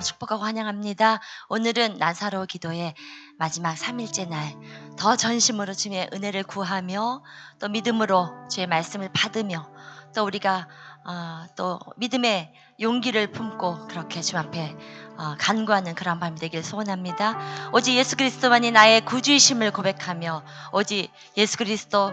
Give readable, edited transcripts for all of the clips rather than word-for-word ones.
축복하고 환영합니다. 오늘은 나사로 기도의 마지막 3일째 날, 더 전심으로 주님의 은혜를 구하며 또 믿음으로 주의 말씀을 받으며 또 우리가 또 믿음의 용기를 품고 그렇게 주님 앞에 간구하는 그런 밤이 되길 소원합니다. 오직 예수 그리스도만이 나의 구주이심을 고백하며 오직 예수 그리스도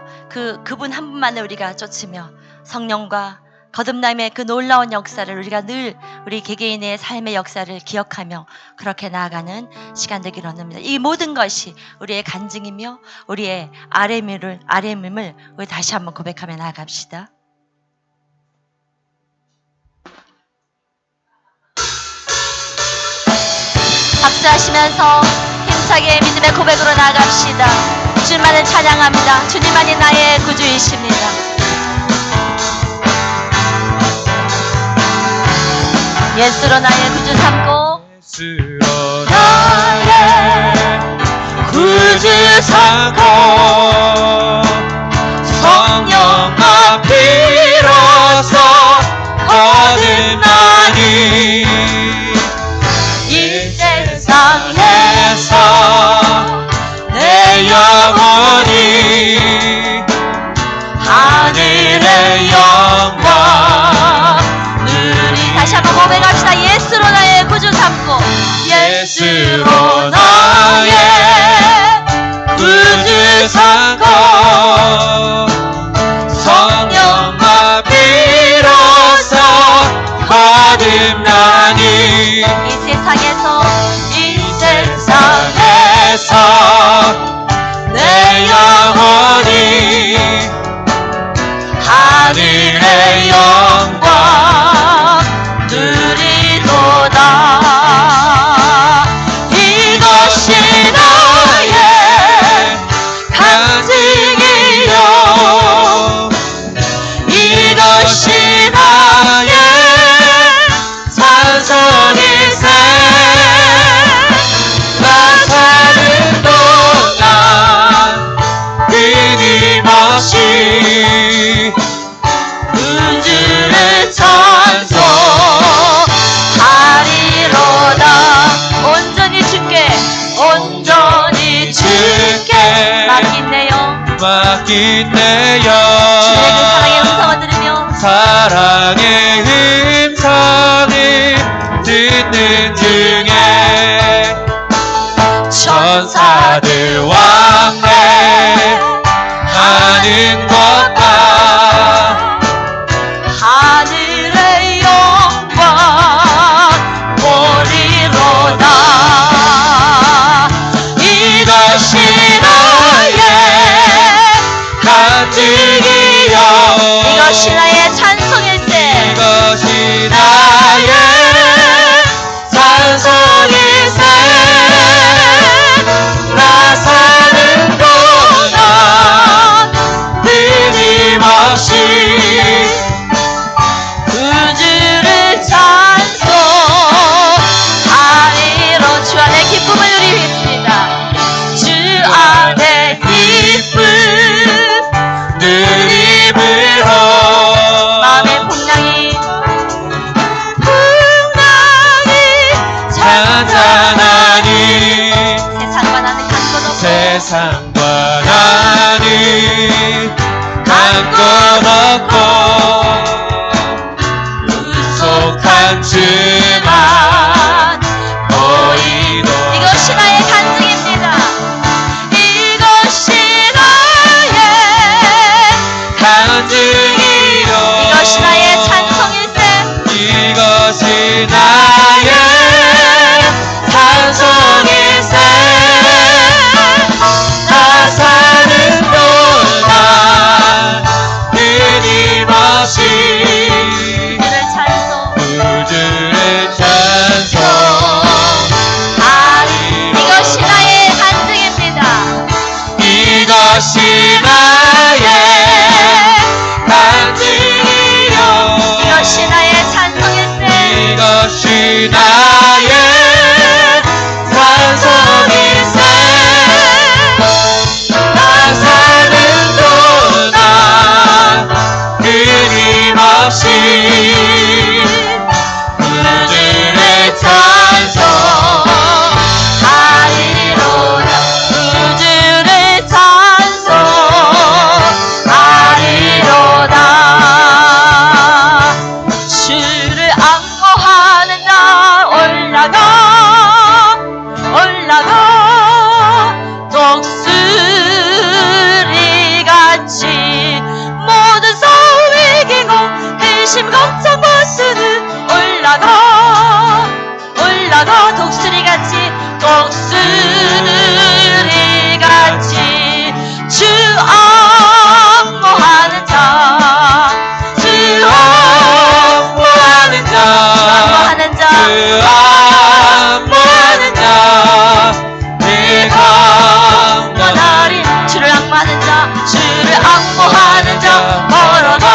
그분 한 분만을 우리가 쫓으며 성령과 거듭남의 그 놀라운 역사를 우리가 늘 우리 개개인의 삶의 역사를 기억하며 그렇게 나아가는 시간 되기를 원합니다. 이 모든 것이 우리의 간증이며 우리의 RM임을 우리 다시 한번 고백하며 나아갑시다. 박수하시면서 힘차게 믿음의 고백으로 나아갑시다. 주님만을 찬양합니다. 주님만이 나의 구주이십니다. 예수로 나의 구주 삼고 예수로 나의 구주 삼고 성령과 피로써 거듭나니 이 세상에서 내 영혼이 하늘의 영광 다시 한번 고백합시다. 예수로 나의 구주 삼고 예수로 나의 구주 삼고 성령과 피로써 거듭나니 이 세상에서 내 영혼이 하늘의 영광 누리도다. 이것이 나의 간증이요 이것이 나의 찬송일세. 나 사는 동안 끊임없이 구주를 찬송하리로다. 온전히 주께 맡긴 내 영 주의 그 사랑의 음성을 들으며 사랑의 음성을 듣는 중에 천사들 왕래 하는 것과 하늘의 영광 보리로다. 이것이 나의 간증이요 이것이 나의 찬송일세. 이것이 나의 찬송일세. 나 사는 동안 끊임없이 구주를 찬송하리로. 주 안에 기쁨을 누리겠습니다. 주 안에 기쁨 누림으로 마음의 풍랑이 찬양하니 세상과 나는 간 곳 없고 세상과 나는 간 곳 없고 우속한 주만 보이도. 이것이 나의 간증입니다. 이것이 나의 간증이요 이것이 나의 찬송일세. 이것이 나의 찬송일세. 나 악무하는 자 내가 나리 주를 악무하는 자 주를 악무하는 자 걸어가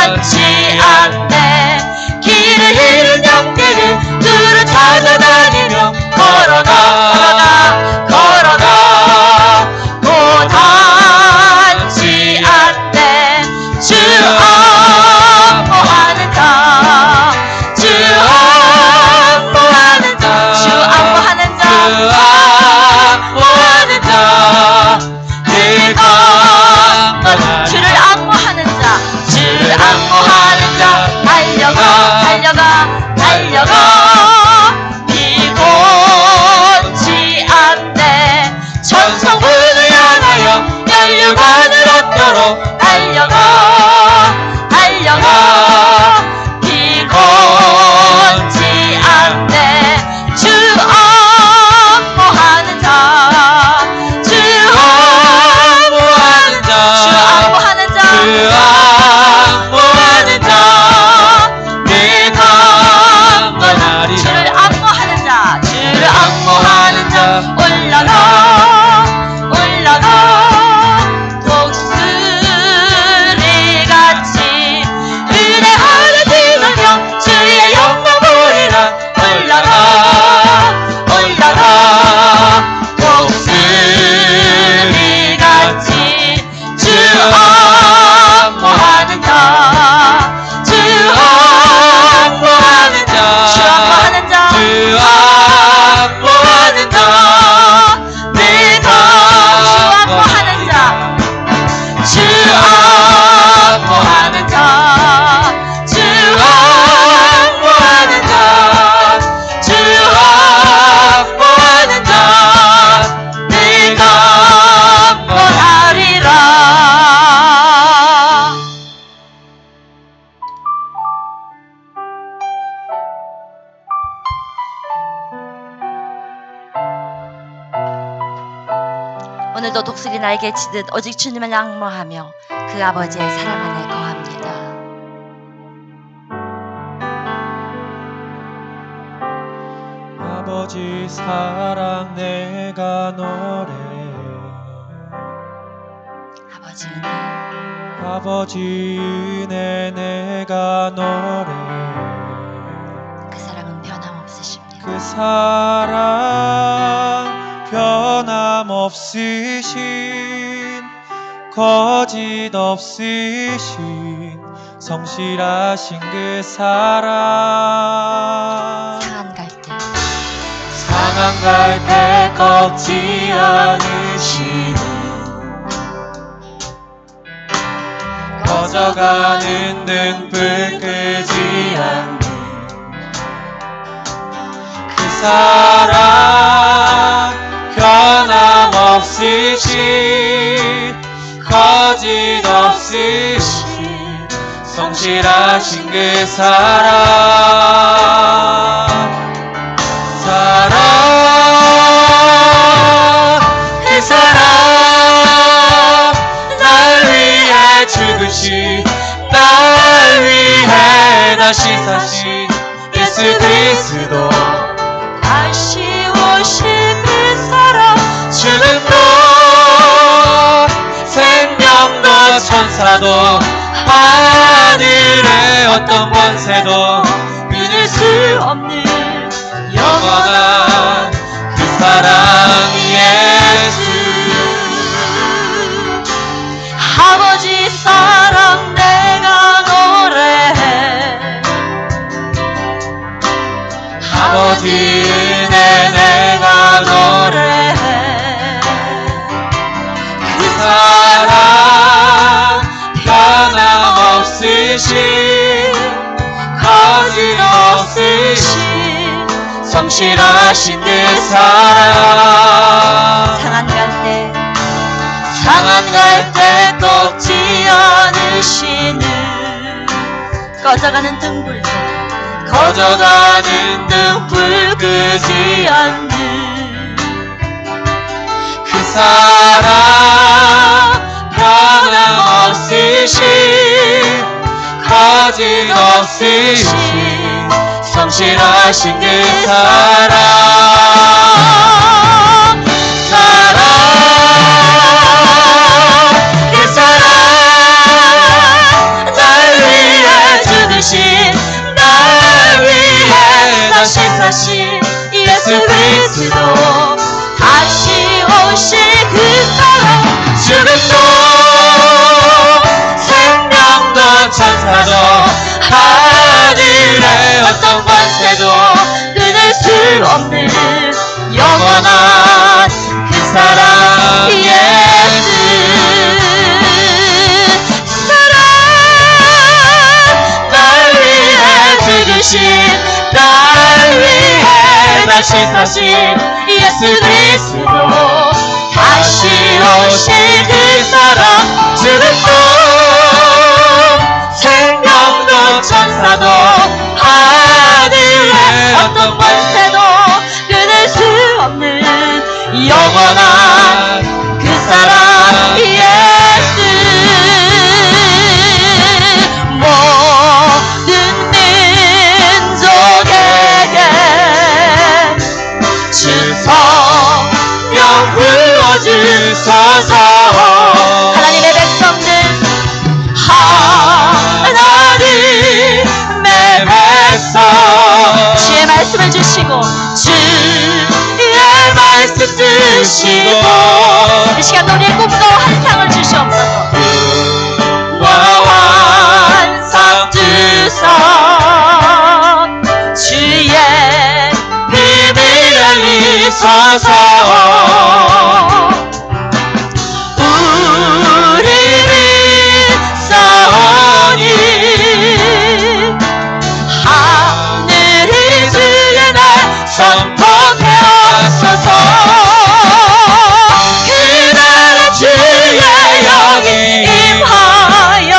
고단치 않네 길을 잃은 영계를 주를 찾아다니며 걸어가 고단치 않네 주 악무하는 자 주 악무하는 자 주 악무하는 자 악무하는 자 내가 주를 악무하는 자 주를 악무하는 자 달려가 비곤치 않네 천성문을 향하여 연료관을 얻도록 달려가 비곤치 않네 주 악무하는 자 주 악무하는 자 악무하는 자 내가 만나리라 주를 악무하는 자 올라가 독수리 같이 은혜 하늘 뒤돌며 주의 영광 보리라 올라가 독수리 같이 주 악무하는 자 주 악무하는 자 내가 주 악무하는 자 내가 악무하리라 오늘도 독수리 날개 치듯 오직 주님을 악무하며 그 아버지의 사랑 안에 거합니다. 아버지 사랑 내가 노래해 아버지 은혜 아버지 은혜 내가 노래해 그 사랑은 변함없으십니다. 그 사랑 변함없으신 거짓 없으신 성실하신 그 사랑 상한 갈 때 꺾지 않으시는 꺼져가는 등불 끄지 않는 그 사랑 변함없으신 거짓 없으신 성실하신 그 사랑 그 사랑 날 위해 죽으신 날 위해 다시 사신 예수 그리스도 다시 오실 그 사랑 주는 것 생명도 천사도 하늘의 어떤 권세도 끊을 수 없는 영원한 그 사랑 예수 아버지 사랑 내가 노래해 아버지 은혜 내가 노래해 그 사랑 변함없으신 거짓 없으신 성실하신 그 사랑 상한 갈 때 꺾지 않으시는 꺼져가는 등불 끄지 않는 그 사랑 변함없으신 거짓없으신 성실하신 그 사랑 그 사랑 날 위해 죽으신 날 위해 다시 사신 예수 그리스도 다시 오실 그 사랑 죽음도 생명도 천사도 하늘의 어떤 권세도 끊을 수 없는 영원한 그 사랑 예수 사랑 날 위해 죽으신 날 위해 다시 사신 예수 그리스도 다시 오실 그 사랑 죽음도 생명도 천사도 하늘의 어떤 권세도 끊을 수 없는 영원한 그 사랑 예수 모든 민족에게 주 성령 불러주소서 하나님의 백성들 하나님의 백성 주의 말씀을 주시고 주의 말씀 주시고 이 시간 우리의 꿈과 환상을 주시옵소서 꿈과 환상 주소 주의 비밀 열리소서 우리를 싸우니 하늘이 주의 날 선포되었소서 그날의 주의 영이 임하여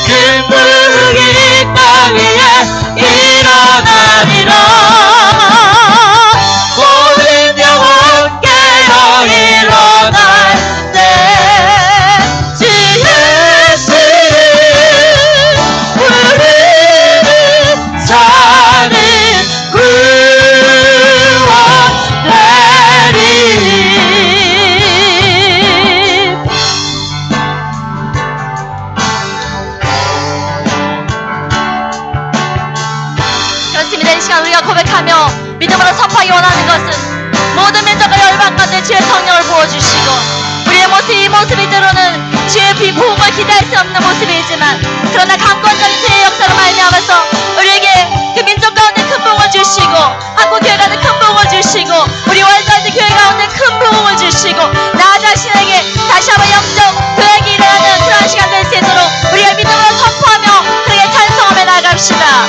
금붕이 땅 위에 일어나리라 모든 영혼 깨어 일어날 때 주 예수를 우리를 사는 구원되리 그렇습니다. 이 시간 우리가 고백하며 믿음으로 선포하기 원하는 것은 모든 민족과 열방 가운데 주의 성령을 부어주시고 우리의 모습 이 모습이 때로는 주의 비부음을 기대할 수 없는 모습이지만 그러나 강권적인 주의 역사로 말미암아서 우리에게 그 민족 가운데 큰 부흥을 주시고 한국교회 가운데 큰 부흥을 주시고 우리 월드와이드 교회 가운데 큰 부흥을 주시고 나 자신에게 다시 한번 영적 도약이 일어나는 그런 시간 될 수 있도록 우리가 믿음으로 선포하며 그에게 찬송하며 나아갑시다.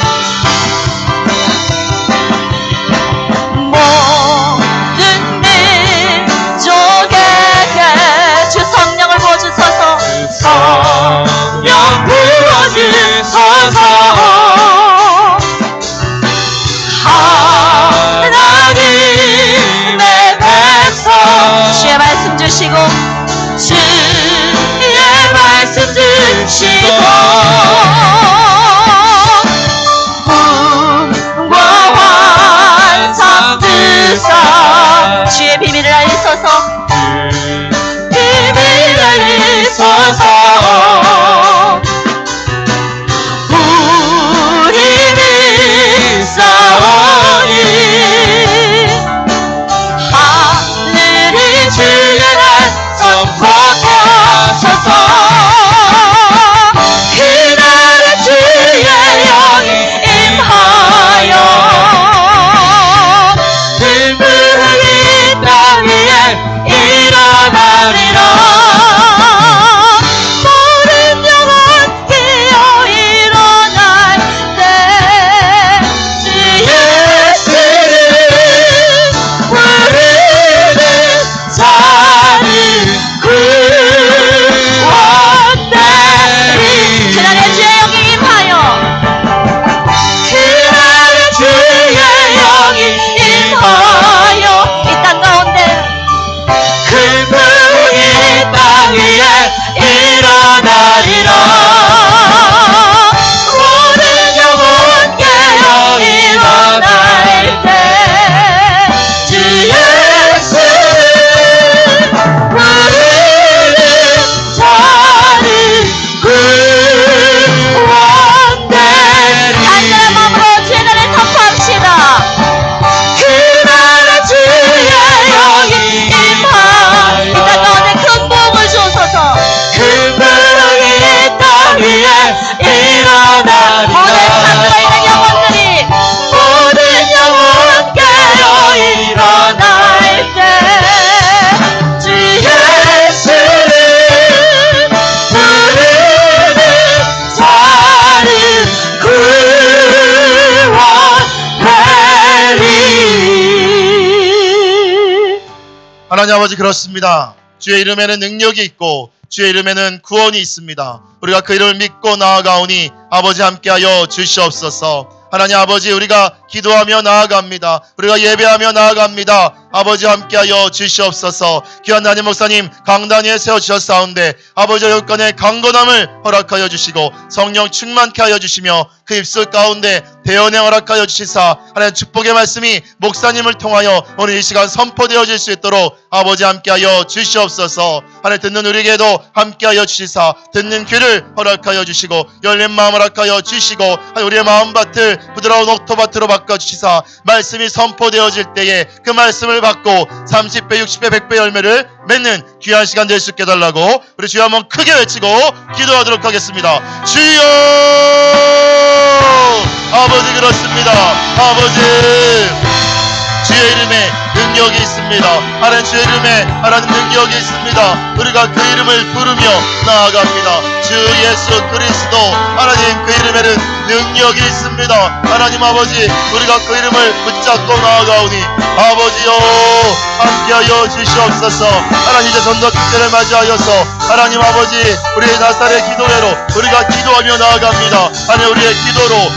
모든 민족에게 주 성령을 부어주소서 성령 부어주소서 하나님 아버지 그렇습니다. 주의 이름에는 능력이 있고 주의 이름에는 구원이 있습니다. 우리가 그 이름을 믿고 나아가오니 아버지 함께하여 주시옵소서. 하나님 아버지 우리가 기도하며 나아갑니다. 우리가 예배하며 나아갑니다. 아버지 함께하여 주시옵소서. 귀한 담임 목사님 강단 위에 세워주셨사온데 아버지 여건의 강건함을 허락하여 주시고 성령 충만케 하여 주시며 그 입술 가운데 대언행 허락하여 주시사 하나님 축복의 말씀이 목사님을 통하여 오늘 이 시간 선포되어질 수 있도록 아버지 함께하여 주시옵소서. 하나님 듣는 우리에게도 함께하여 주시사 듣는 귀를 허락하여 주시고 열린 마음 허락하여 주시고 하나님 우리의 마음밭을 부드러운 옥토밭으로 바꿔주시사 말씀이 선포되어질 때에 그 말씀을 받고 30배 60배 100배 열매를 맺는 귀한 시간 될 수 있게 해달라고 우리 주여 한번 크게 외치고 기도하도록 하겠습니다. 주여 아버지 그렇습니다. 아버지 주의 이름에 능력이 있습니다. 하나님 주의 이름에 하나님 능력이 있습니다. 우리가 그 이름을 부르며 나아갑니다. 주 예수 그리스도 하나님 그 이름에는 능력이 있습니다. 하나님 아버지 우리가 그 이름을 붙잡고 나아가오니 아버지여 함께하여 주시옵소서. 하나님 이제 전도 축제를 맞이하여서 하나님 아버지 우리의 나사렛 기도회로 우리가 기도하며 나아갑니다. 하나님 우리의 기도로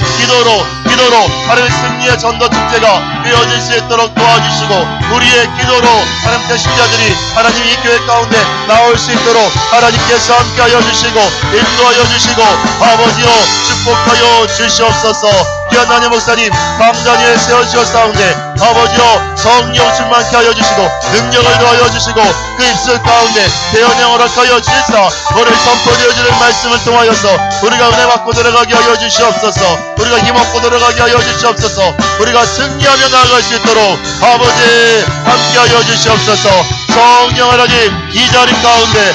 하나님 승리의 전도 축제가 되어질 수 있도록 도와주시고 우리의 기도로 하나님 대신자들이 하나님 이 교회 가운데 나올 수 있도록 하나님께서 함께하여 주시고 인도하여 주시고 아버지여 축복하여 주시옵소서. 귀한 담임 목사님 강단 위에 세워주셨사온데 아버지여 성령 충만케 하여 주시고 능력을 더하여 주시고 그 입술 가운데 대언행 허락하여 주시사 오늘 선포되어지는 말씀을 통하여서 우리가 은혜 받고 들어가게 하여 주시옵소서. 우리가 힘없고 들어가게 하여 주시옵소서. 우리가 승리하며 나아갈 수 있도록 아버지 함께하여 주시옵소서. 성령 하나님 이 자리 가운데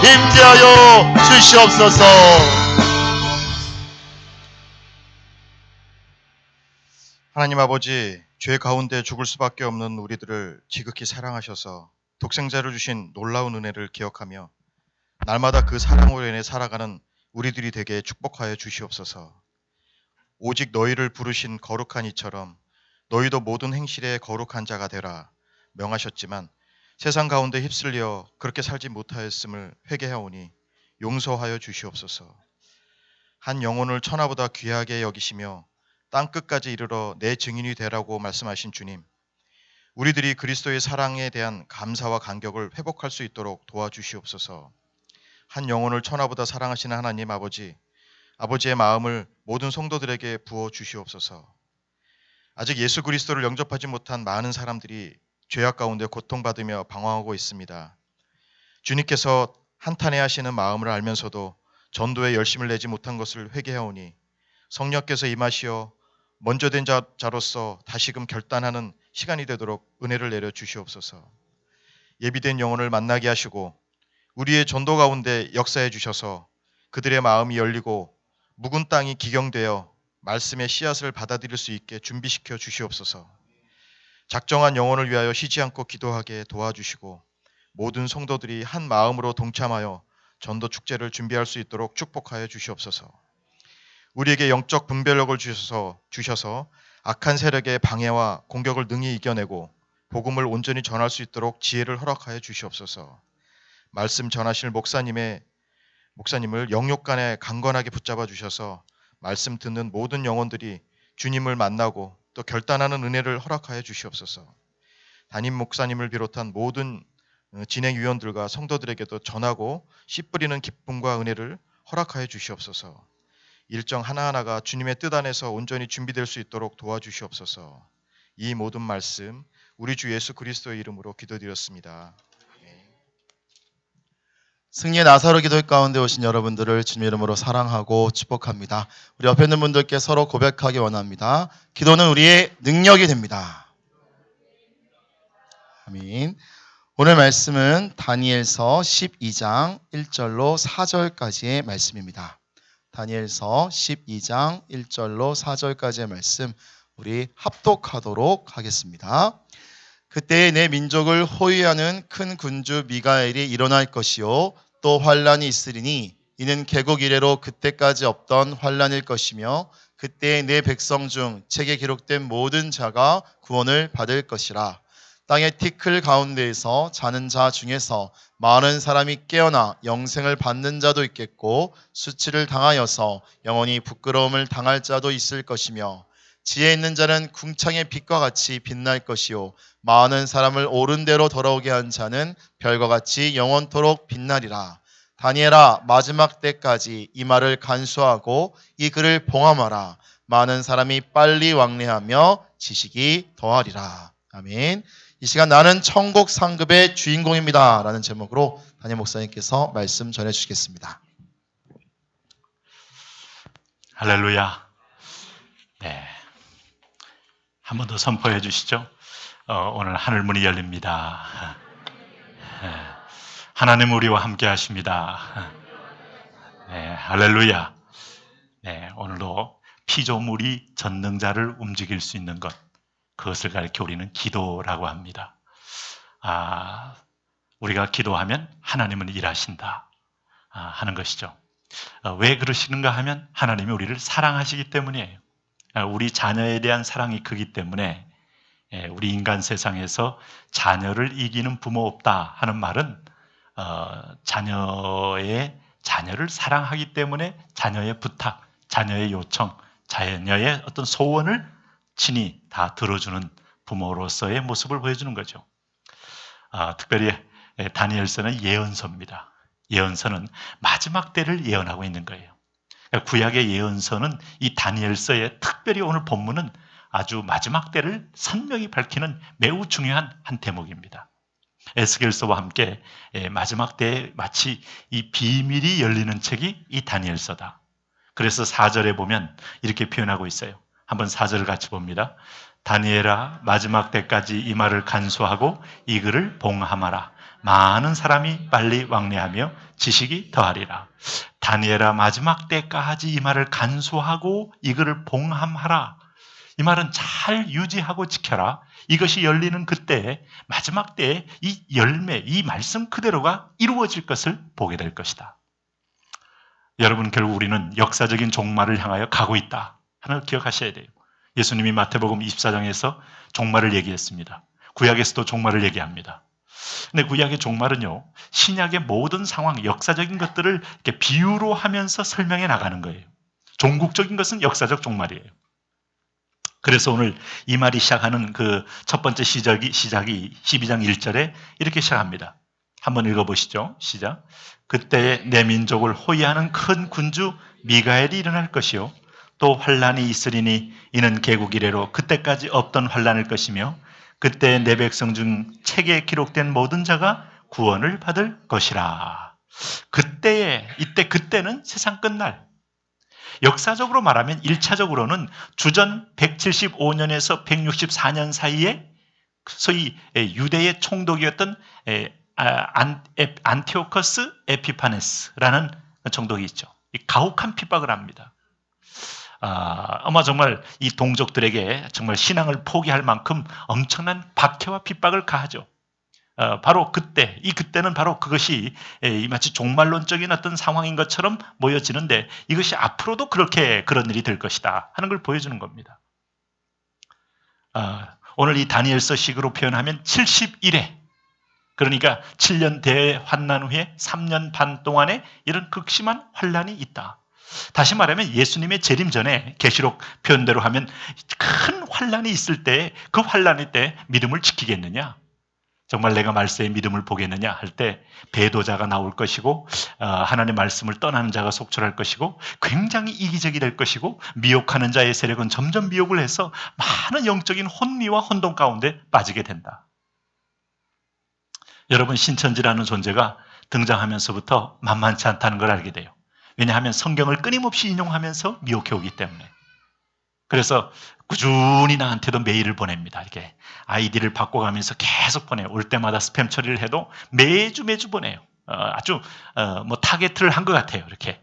임재하여 주시옵소서. 하나님 아버지, 죄 가운데 죽을 수밖에 없는 우리들을 지극히 사랑하셔서 독생자를 주신 놀라운 은혜를 기억하며 날마다 그 사랑으로 인해 살아가는 우리들이 되게 축복하여 주시옵소서. 오직 너희를 부르신 거룩한 이처럼 너희도 모든 행실에 거룩한 자가 되라 명하셨지만 세상 가운데 휩쓸려 그렇게 살지 못하였음을 회개하오니 용서하여 주시옵소서. 한 영혼을 천하보다 귀하게 여기시며 땅끝까지 이르러 내 증인이 되라고 말씀하신 주님, 우리들이 그리스도의 사랑에 대한 감사와 감격을 회복할 수 있도록 도와주시옵소서. 한 영혼을 천하보다 사랑하시는 하나님 아버지, 아버지의 마음을 모든 성도들에게 부어주시옵소서. 아직 예수 그리스도를 영접하지 못한 많은 사람들이 죄악 가운데 고통받으며 방황하고 있습니다. 주님께서 한탄해하시는 마음을 알면서도 전도에 열심을 내지 못한 것을 회개하오니 성령께서 임하시어 먼저 된 자로서 다시금 결단하는 시간이 되도록 은혜를 내려 주시옵소서. 예비된 영혼을 만나게 하시고 우리의 전도 가운데 역사해 주셔서 그들의 마음이 열리고 묵은 땅이 기경되어 말씀의 씨앗을 받아들일 수 있게 준비시켜 주시옵소서. 작정한 영혼을 위하여 쉬지 않고 기도하게 도와주시고 모든 성도들이 한 마음으로 동참하여 전도 축제를 준비할 수 있도록 축복하여 주시옵소서. 우리에게 영적 분별력을 주셔서 악한 세력의 방해와 공격을 능히 이겨내고 복음을 온전히 전할 수 있도록 지혜를 허락하여 주시옵소서. 말씀 전하실 목사님을 영육간에 강건하게 붙잡아 주셔서 말씀 듣는 모든 영혼들이 주님을 만나고 또 결단하는 은혜를 허락하여 주시옵소서. 담임 목사님을 비롯한 모든 진행위원들과 성도들에게도 전하고 씨 뿌리는 기쁨과 은혜를 허락하여 주시옵소서. 일정 하나하나가 주님의 뜻 안에서 온전히 준비될 수 있도록 도와주시옵소서. 이 모든 말씀 우리 주 예수 그리스도의 이름으로 기도드렸습니다. 승리의 나사로 기도회 가운데 오신 여러분들을 주님 이름으로 사랑하고 축복합니다. 우리 옆에 있는 분들께 서로 고백하기 원합니다. 기도는 우리의 능력이 됩니다. 아멘. 오늘 말씀은 다니엘서 12장 1절로 4절까지의 말씀입니다. 다니엘서 12장 1절로 4절까지의 말씀 우리 합독하도록 하겠습니다. 그때 내 민족을 호위하는 큰 군주 미가엘이 일어날 것이요 또 환란이 있으리니 이는 개국 이래로 그때까지 없던 환란일 것이며 그때 내 백성 중 책에 기록된 모든 자가 구원을 받을 것이라. 땅의 티끌 가운데에서 자는 자 중에서 많은 사람이 깨어나 영생을 받는 자도 있겠고 수치를 당하여서 영원히 부끄러움을 당할 자도 있을 것이며 지혜 있는 자는 궁창의 빛과 같이 빛날 것이요 많은 사람을 옳은 대로 돌아오게 한 자는 별과 같이 영원토록 빛나리라. 다니엘아, 마지막 때까지 이 말을 간수하고 이 글을 봉함하라. 많은 사람이 빨리 왕래하며 지식이 더하리라. 아멘. 이 시간 나는 천국 상급의 주인공입니다 라는 제목으로 담임 목사님께서 말씀 전해주시겠습니다. 할렐루야. 네. 한 번 더 선포해 주시죠. 오늘 하늘 문이 열립니다. 하나님 우리와 함께 하십니다. 네, 할렐루야. 네, 오늘도 피조물이 전능자를 움직일 수 있는 것, 그것을 가리켜 우리는 기도라고 합니다. 우리가 기도하면 하나님은 일하신다 하는 것이죠. 왜 그러시는가 하면 하나님이 우리를 사랑하시기 때문이에요. 우리 자녀에 대한 사랑이 크기 때문에 우리 인간 세상에서 자녀를 이기는 부모 없다 하는 말은 자녀를 사랑하기 때문에 자녀의 부탁, 자녀의 요청, 자녀의 어떤 소원을 친히 다 들어주는 부모로서의 모습을 보여주는 거죠. 특별히 다니엘서는 예언서입니다. 예언서는 마지막 때를 예언하고 있는 거예요. 구약의 예언서는 이 다니엘서에 특별히 오늘 본문은 아주 마지막 때를 선명히 밝히는 매우 중요한 한 대목입니다. 에스겔서와 함께 마지막 때에 마치 이 비밀이 열리는 책이 이 다니엘서다. 그래서 4절에 보면 이렇게 표현하고 있어요. 한번 4절을 같이 봅니다. 다니엘아, 마지막 때까지 이 말을 간수하고 이 글을 봉함하라. 많은 사람이 빨리 왕래하며 지식이 더하리라. 다니엘아, 마지막 때까지 이 말을 간수하고 이 글을 봉함하라. 이 말은 잘 유지하고 지켜라. 이것이 열리는 그때에 마지막 때에 이 열매, 이 말씀 그대로가 이루어질 것을 보게 될 것이다. 여러분, 결국 우리는 역사적인 종말을 향하여 가고 있다 하는 걸 기억하셔야 돼요. 예수님이 마태복음 24장에서 종말을 얘기했습니다. 구약에서도 종말을 얘기합니다. 근데 구약의 종말은요, 신약의 모든 상황, 역사적인 것들을 이렇게 비유로 하면서 설명해 나가는 거예요. 종국적인 것은 역사적 종말이에요. 그래서 오늘 이 말이 시작하는 그 첫 번째 시작이 12장 1절에 이렇게 시작합니다. 한번 읽어보시죠. 시작. 그때 내 민족을 호위하는 큰 군주 미가엘이 일어날 것이요 또 환란이 있으리니 이는 개국 이래로 그때까지 없던 환란일 것이며 그때 내 백성 중 책에 기록된 모든 자가 구원을 받을 것이라. 그때는 세상 끝날. 역사적으로 말하면 1차적으로는 주전 175년에서 164년 사이에 소위 유대의 총독이었던 안티오커스 에피파네스라는 총독이 있죠. 가혹한 핍박을 합니다. 아마 정말 이 동족들에게 정말 신앙을 포기할 만큼 엄청난 박해와 핍박을 가하죠. 바로 그때는 바로 그것이 마치 종말론적인 어떤 상황인 것처럼 모여지는데 이것이 앞으로도 그런 일이 될 것이다 하는 걸 보여주는 겁니다. 오늘 이 다니엘서 식으로 표현하면 71회, 그러니까 7년 대환난 후에 3년 반 동안에 이런 극심한 환란이 있다. 다시 말하면 예수님의 재림 전에 계시록 표현대로 하면 큰 환란이 있을 때 그 환란일 때 믿음을 지키겠느냐? 정말 내가 말세의 믿음을 보겠느냐 할 때 배도자가 나올 것이고 하나님의 말씀을 떠나는 자가 속출할 것이고 굉장히 이기적이 될 것이고 미혹하는 자의 세력은 점점 미혹을 해서 많은 영적인 혼미와 혼돈 가운데 빠지게 된다. 여러분, 신천지라는 존재가 등장하면서부터 만만치 않다는 걸 알게 돼요. 왜냐하면 성경을 끊임없이 인용하면서 미혹해 오기 때문에. 그래서 꾸준히 나한테도 메일을 보냅니다. 이렇게 아이디를 바꿔가면서 계속 보내요. 올 때마다 스팸 처리를 해도 매주 보내요. 아주 타겟을 한 것 같아요. 이렇게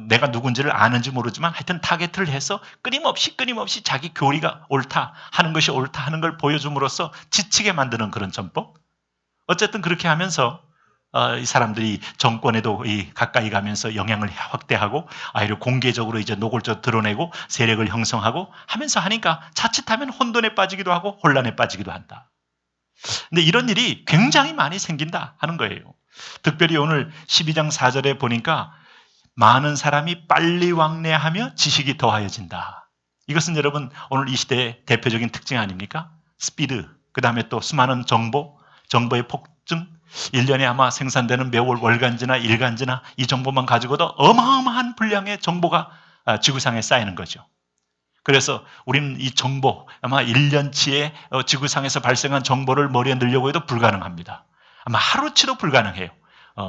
내가 누군지를 아는지 모르지만 하여튼 타겟을 해서 끊임없이 자기 교리가 옳다 하는 것이 옳다 하는 걸 보여줌으로써 지치게 만드는 그런 전법. 어쨌든 그렇게 하면서 이 사람들이 정권에도 가까이 가면서 영향을 확대하고 아이를 공개적으로 이제 노골적으로 드러내고 세력을 형성하고 하면서 하니까 자칫하면 혼돈에 빠지기도 하고 혼란에 빠지기도 한다. 근데 이런 일이 굉장히 많이 생긴다 하는 거예요. 특별히 오늘 12장 4절에 보니까 많은 사람이 빨리 왕래하며 지식이 더하여진다. 이것은 여러분 오늘 이 시대의 대표적인 특징 아닙니까? 스피드, 그 다음에 또 수많은 정보의 폭증, 1년에 아마 생산되는 매월 월간지나 일간지나 이 정보만 가지고도 어마어마한 분량의 정보가 지구상에 쌓이는 거죠. 그래서 우리는 이 정보, 아마 1년치의 지구상에서 발생한 정보를 머리에 넣으려고 해도 불가능합니다. 아마 하루치도 불가능해요.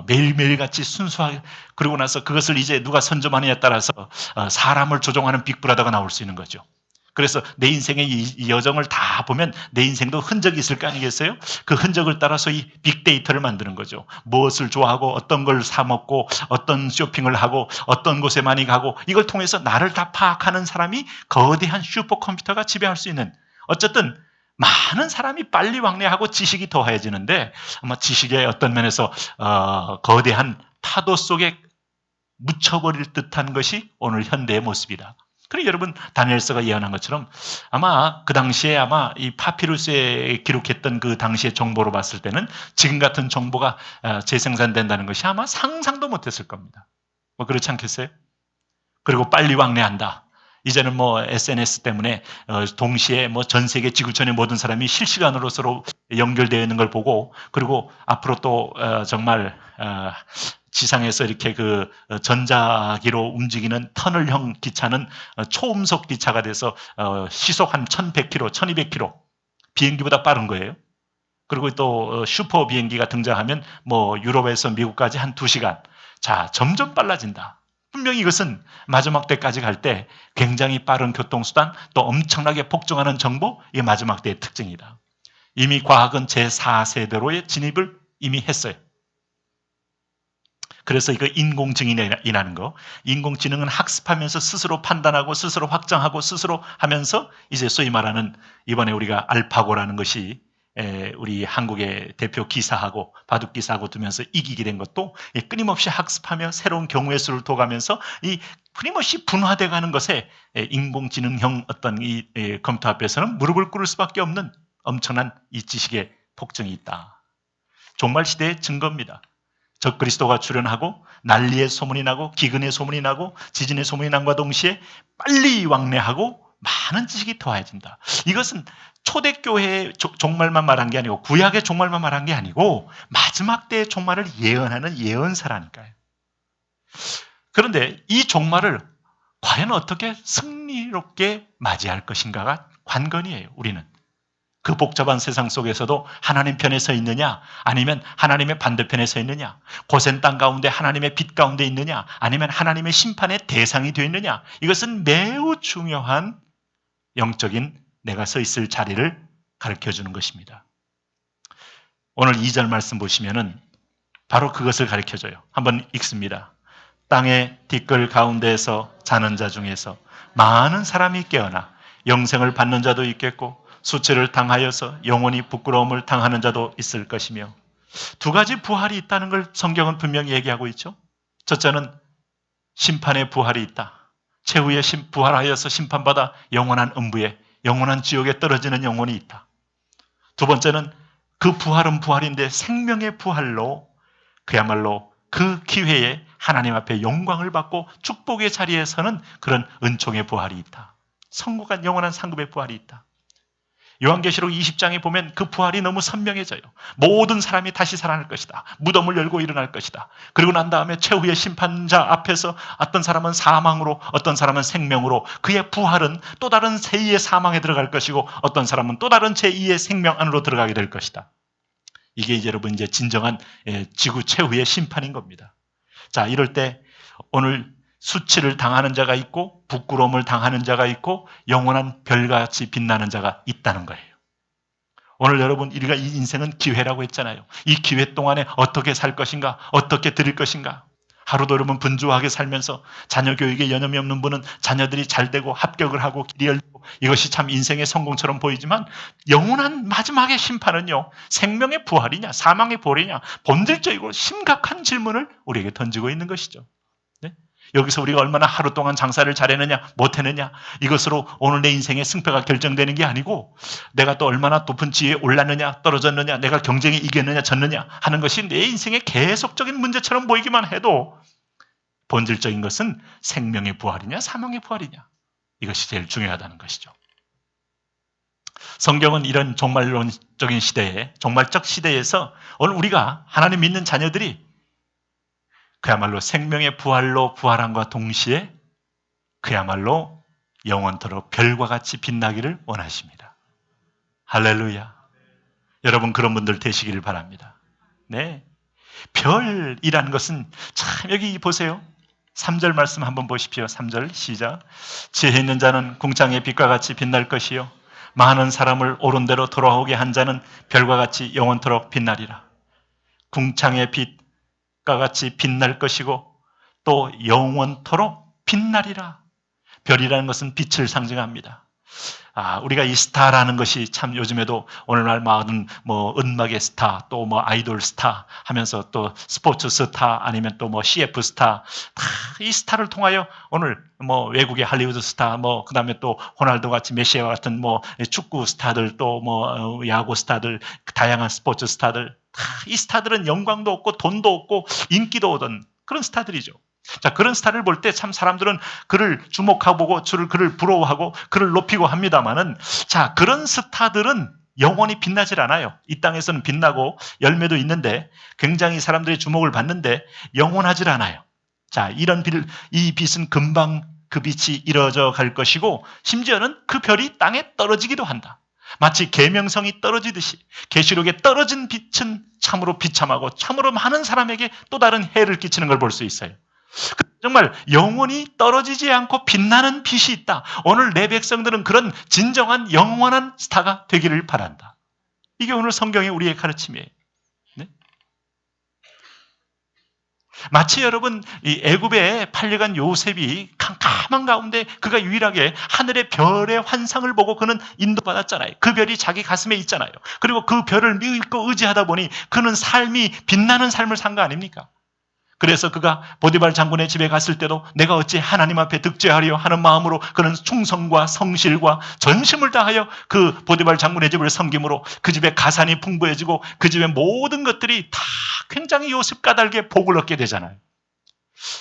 매일매일 같이 순수하게, 그러고 나서 그것을 이제 누가 선점하느냐에 따라서 사람을 조종하는 빅브라더가 나올 수 있는 거죠. 그래서 내 인생의 이 여정을 다 보면 내 인생도 흔적이 있을 거 아니겠어요? 그 흔적을 따라서 이 빅데이터를 만드는 거죠. 무엇을 좋아하고 어떤 걸 사 먹고 어떤 쇼핑을 하고 어떤 곳에 많이 가고 이걸 통해서 나를 다 파악하는 사람이 거대한 슈퍼컴퓨터가 지배할 수 있는, 어쨌든 많은 사람이 빨리 왕래하고 지식이 더해지는데 아마 지식의 어떤 면에서 거대한 파도 속에 묻혀버릴 듯한 것이 오늘 현대의 모습이다. 그리고 여러분 다니엘서가 예언한 것처럼 아마 그 당시에 아마 이 파피루스에 기록했던 그 당시의 정보로 봤을 때는 지금 같은 정보가 재생산된다는 것이 아마 상상도 못했을 겁니다. 뭐 그렇지 않겠어요? 그리고 빨리 왕래한다. 이제는 뭐 SNS 때문에 동시에 뭐 전 세계 지구촌의 모든 사람이 실시간으로 서로 연결되어 있는 걸 보고, 그리고 앞으로 또 정말 지상에서 이렇게 그 전자기로 움직이는 터널형 기차는 초음속 기차가 돼서 시속 한 1100km, 1200km 비행기보다 빠른 거예요. 그리고 또 슈퍼 비행기가 등장하면 뭐 유럽에서 미국까지 한 2시간. 자, 점점 빨라진다. 분명히 이것은 마지막 때까지 갈 때 굉장히 빠른 교통수단, 또 엄청나게 폭증하는 정보, 이게 마지막 때의 특징이다. 이미 과학은 제4세대로의 진입을 이미 했어요. 그래서 이거 인공지능이라는 거, 인공지능은 학습하면서 스스로 판단하고 스스로 확정하고 스스로 하면서 이제 소위 말하는 이번에 우리가 알파고라는 것이 우리 한국의 대표 기사하고 바둑기사하고 두면서 이기게 된 것도 끊임없이 학습하며 새로운 경우의 수를 둬가면서 이 끊임없이 분화돼 가는 것에 인공지능형 어떤 이 컴퓨터 앞에서는 무릎을 꿇을 수밖에 없는 엄청난 이 지식의 폭증이 있다. 종말 시대의 증거입니다. 적그리스도가 출현하고 난리의 소문이 나고 기근의 소문이 나고 지진의 소문이 난과 동시에 빨리 왕래하고 많은 지식이 더해진다. 이것은 초대교회의 종말만 말한 게 아니고 구약의 종말만 말한 게 아니고 마지막 때의 종말을 예언하는 예언사라니까요. 그런데 이 종말을 과연 어떻게 승리롭게 맞이할 것인가가 관건이에요. 우리는 그 복잡한 세상 속에서도 하나님 편에 서 있느냐, 아니면 하나님의 반대편에 서 있느냐, 고센 땅 가운데 하나님의 빛 가운데 있느냐, 아니면 하나님의 심판의 대상이 되어 있느냐, 이것은 매우 중요한 영적인 내가 서 있을 자리를 가르쳐주는 것입니다. 오늘 2절 말씀 보시면은 바로 그것을 가르쳐줘요. 한번 읽습니다. 땅의 뒷글 가운데에서 자는 자 중에서 많은 사람이 깨어나 영생을 받는 자도 있겠고 수치를 당하여서 영원히 부끄러움을 당하는 자도 있을 것이며, 두 가지 부활이 있다는 걸 성경은 분명히 얘기하고 있죠. 첫째는 심판의 부활이 있다. 최후의 부활하여서 심판받아 영원한 음부에, 영원한 지옥에 떨어지는 영혼이 있다. 두 번째는 그 부활은 부활인데 생명의 부활로 그야말로 그 기회에 하나님 앞에 영광을 받고 축복의 자리에 서는 그런 은총의 부활이 있다. 성공한 영원한 상급의 부활이 있다. 요한계시록 20장에 보면 그 부활이 너무 선명해져요. 모든 사람이 다시 살아날 것이다. 무덤을 열고 일어날 것이다. 그리고 난 다음에 최후의 심판자 앞에서 어떤 사람은 사망으로, 어떤 사람은 생명으로, 그의 부활은 또 다른 제2의 사망에 들어갈 것이고 어떤 사람은 또 다른 제2의 생명 안으로 들어가게 될 것이다. 이게 이제 여러분 이제 진정한 지구 최후의 심판인 겁니다. 자, 이럴 때 오늘 수치를 당하는 자가 있고 부끄러움을 당하는 자가 있고 영원한 별같이 빛나는 자가 있다는 거예요. 오늘 여러분, 우리가 이 인생은 기회라고 했잖아요. 이 기회 동안에 어떻게 살 것인가, 어떻게 드릴 것인가. 하루도 여러분 분주하게 살면서 자녀 교육에 여념이 없는 분은 자녀들이 잘 되고 합격을 하고 길이 열리고 이것이 참 인생의 성공처럼 보이지만 영원한 마지막의 심판은요, 생명의 부활이냐 사망의 부활이냐 본질적이고 심각한 질문을 우리에게 던지고 있는 것이죠. 네? 여기서 우리가 얼마나 하루 동안 장사를 잘했느냐 못했느냐 이것으로 오늘 내 인생의 승패가 결정되는 게 아니고 내가 또 얼마나 높은 지위에 올랐느냐 떨어졌느냐 내가 경쟁에 이겼느냐 졌느냐 하는 것이 내 인생의 계속적인 문제처럼 보이기만 해도 본질적인 것은 생명의 부활이냐 사망의 부활이냐 이것이 제일 중요하다는 것이죠. 성경은 이런 종말론적인 시대에 종말적 시대에서 오늘 우리가 하나님 믿는 자녀들이 그야말로 생명의 부활로 부활함과 동시에 그야말로 영원토록 별과 같이 빛나기를 원하십니다. 할렐루야. 여러분 그런 분들 되시기를 바랍니다. 네, 별이라는 것은 참 여기 보세요. 3절 말씀 한번 보십시오. 3절 시작. 지혜 있는 자는 궁창의 빛과 같이 빛날 것이요 많은 사람을 옳은 대로 돌아오게 한 자는 별과 같이 영원토록 빛나리라. 궁창의 빛과 같이 빛날 것이고 또 영원토록 빛나리라. 별이라는 것은 빛을 상징합니다. 우리가 이 스타라는 것이 참 요즘에도 오늘날 많은 음악의 스타, 또 아이돌 스타 하면서 또 스포츠 스타 아니면 또 CF 스타, 다 이 스타를 통하여 오늘 외국의 할리우드 스타, 그 다음에 또 호날두 같이 메시아 같은 축구 스타들 또 야구 스타들, 다양한 스포츠 스타들, 다 이 스타들은 영광도 없고 돈도 없고 인기도 오던 그런 스타들이죠. 자, 그런 스타를 볼 때 참 사람들은 그를 주목하고 보고 그를 부러워하고 그를 높이고 합니다만은 자, 그런 스타들은 영원히 빛나질 않아요. 이 땅에서는 빛나고 열매도 있는데 굉장히 사람들의 주목을 받는데 영원하질 않아요. 자, 이 빛은 금방 그 빛이 이루어져 갈 것이고 심지어는 그 별이 땅에 떨어지기도 한다. 마치 계명성이 떨어지듯이 계시록에 떨어진 빛은 참으로 비참하고 참으로 많은 사람에게 또 다른 해를 끼치는 걸 볼 수 있어요. 정말 영원히 떨어지지 않고 빛나는 빛이 있다. 오늘 내 백성들은 그런 진정한 영원한 스타가 되기를 바란다. 이게 오늘 성경의 우리의 가르침이에요. 네? 마치 여러분 이 애굽에 팔려간 요셉이 캄캄한 가운데 그가 유일하게 하늘의 별의 환상을 보고 그는 인도받았잖아요. 그 별이 자기 가슴에 있잖아요. 그리고 그 별을 믿고 의지하다 보니 그는 삶이 빛나는 삶을 산 거 아닙니까? 그래서 그가 보디발 장군의 집에 갔을 때도 내가 어찌 하나님 앞에 득죄하려 하는 마음으로 그는 충성과 성실과 전심을 다하여 그 보디발 장군의 집을 섬김으로 그 집에 가산이 풍부해지고 그 집의 모든 것들이 다 굉장히 요셉 까닭에 복을 얻게 되잖아요.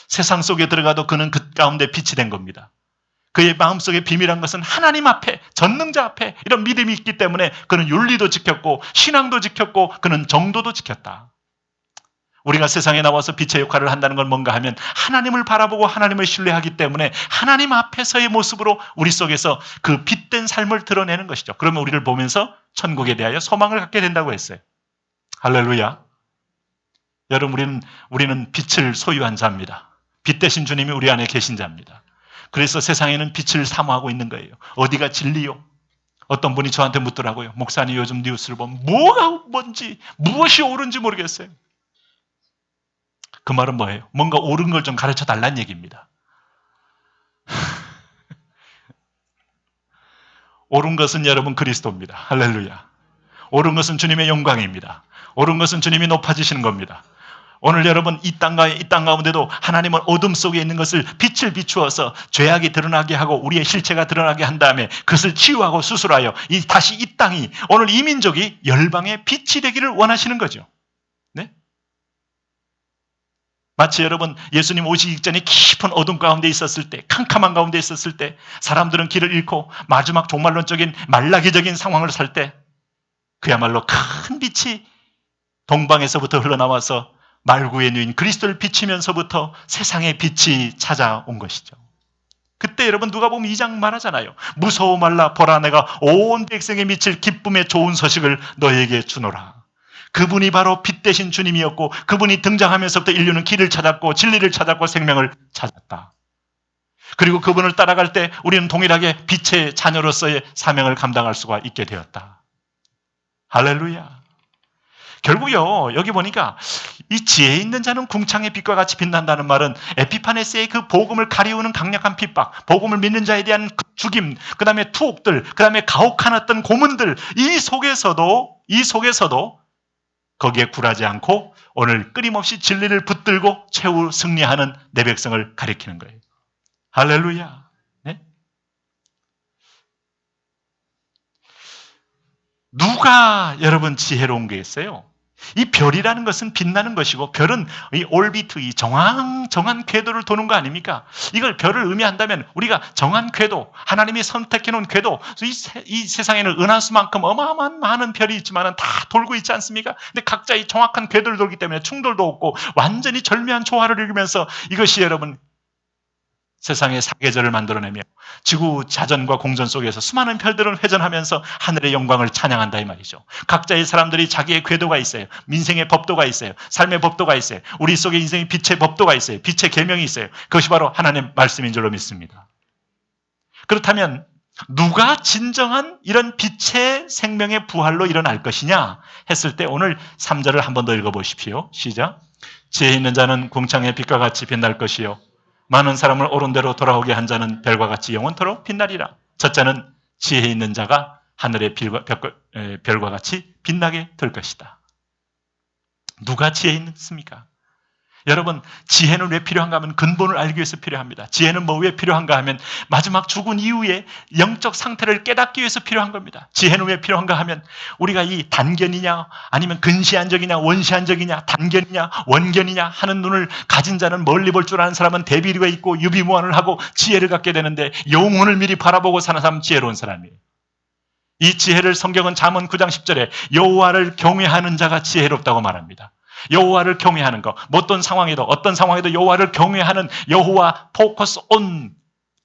세상 속에 들어가도 그는 그 가운데 빛이 된 겁니다. 그의 마음속에 비밀한 것은 하나님 앞에 전능자 앞에 이런 믿음이 있기 때문에 그는 윤리도 지켰고 신앙도 지켰고 그는 정도도 지켰다. 우리가 세상에 나와서 빛의 역할을 한다는 건 뭔가 하면 하나님을 바라보고 하나님을 신뢰하기 때문에 하나님 앞에서의 모습으로 우리 속에서 그 빛된 삶을 드러내는 것이죠. 그러면 우리를 보면서 천국에 대하여 소망을 갖게 된다고 했어요. 할렐루야. 여러분 우리는 빛을 소유한 자입니다. 빛 대신 주님이 우리 안에 계신 자입니다. 그래서 세상에는 빛을 사모하고 있는 거예요. 어디가 진리요? 어떤 분이 저한테 묻더라고요. 목사님 요즘 뉴스를 보면 무엇이 옳은지 모르겠어요. 그 말은 뭐예요? 뭔가 옳은 걸 좀 가르쳐 달라는 얘기입니다. 옳은 것은 여러분 그리스도입니다. 할렐루야. 옳은 것은 주님의 영광입니다. 옳은 것은 주님이 높아지시는 겁니다. 오늘 여러분 이 땅 가운데도 하나님은 어둠 속에 있는 것을 빛을 비추어서 죄악이 드러나게 하고 우리의 실체가 드러나게 한 다음에 그것을 치유하고 수술하여 다시 이 땅이 오늘 이 민족이 열방의 빛이 되기를 원하시는 거죠. 네? 마치 여러분 예수님 오시기 전에 깊은 어둠 가운데 있었을 때 캄캄한 가운데 있었을 때 사람들은 길을 잃고 마지막 종말론적인 말라기적인 상황을 살 때 그야말로 큰 빛이 동방에서부터 흘러나와서 말구의 누인 그리스도를 비치면서부터 세상의 빛이 찾아온 것이죠. 그때 여러분 누가복음 2장 말하잖아요. 무서워 말라 보라 내가 온 백성에 미칠 기쁨의 좋은 소식을 너에게 주노라. 그분이 바로 빛 대신 주님이었고 그분이 등장하면서부터 인류는 길을 찾았고 진리를 찾았고 생명을 찾았다. 그리고 그분을 따라갈 때 우리는 동일하게 빛의 자녀로서의 사명을 감당할 수가 있게 되었다. 할렐루야. 결국요 여기 보니까 이 지혜 있는 자는 궁창의 빛과 같이 빛난다는 말은 에피파네스의 그 복음을 가리우는 강력한 핍박, 복음을 믿는 자에 대한 죽임, 그 다음에 투옥들, 그 다음에 가혹한 어떤 고문들 이 속에서도 거기에 굴하지 않고 오늘 끊임없이 진리를 붙들고 최후 승리하는 내 백성을 가리키는 거예요. 할렐루야. 네? 누가 여러분 지혜로운 게 있어요? 이 별이라는 것은 빛나는 것이고 별은 이 올비트, 이 정한 궤도를 도는 거 아닙니까? 이걸 별을 의미한다면 우리가 정한 궤도, 하나님이 선택해 놓은 궤도, 이 세상에는 은하수만큼 어마어마한 많은 별이 있지만 다 돌고 있지 않습니까? 근데 각자 이 정확한 궤도를 돌기 때문에 충돌도 없고 완전히 절묘한 조화를 이루면서 이것이 여러분 세상의 사계절을 만들어내며 지구 자전과 공전 속에서 수많은 별들은 회전하면서 하늘의 영광을 찬양한다 이 말이죠. 각자의 사람들이 자기의 궤도가 있어요. 민생의 법도가 있어요. 삶의 법도가 있어요. 우리 속에 인생의 빛의 법도가 있어요. 빛의 계명이 있어요. 그것이 바로 하나님의 말씀인 줄로 믿습니다. 그렇다면 누가 진정한 이런 빛의 생명의 부활로 일어날 것이냐 했을 때 오늘 3절을 한 번 더 읽어보십시오. 시작. 지혜 있는 자는 궁창의 빛과 같이 빛날 것이요 많은 사람을 옳은 대로 돌아오게 한 자는 별과 같이 영원토록 빛나리라. 첫째는 지혜 있는 자가 하늘의 별과 같이 빛나게 될 것이다. 누가 지혜 있습니까? 여러분, 지혜는 왜 필요한가 하면 근본을 알기 위해서 필요합니다. 지혜는 뭐 왜 필요한가 하면 마지막 죽은 이후에 영적 상태를 깨닫기 위해서 필요한 겁니다. 지혜는 왜 필요한가 하면 우리가 이 단견이냐 아니면 근시안적이냐 원시안적이냐 단견이냐 원견이냐 하는 눈을 가진 자는 멀리 볼 줄 아는 사람은 대비리가 있고 유비무환을 하고 지혜를 갖게 되는데 영혼을 미리 바라보고 사는 사람은 지혜로운 사람이에요. 이 지혜를 성경은 잠언 9장 10절에 여호와를 경외하는 자가 지혜롭다고 말합니다. 여호와를 경외하는 것, 어떤 상황에도 여호와를 경외하는 여호와 포커스 온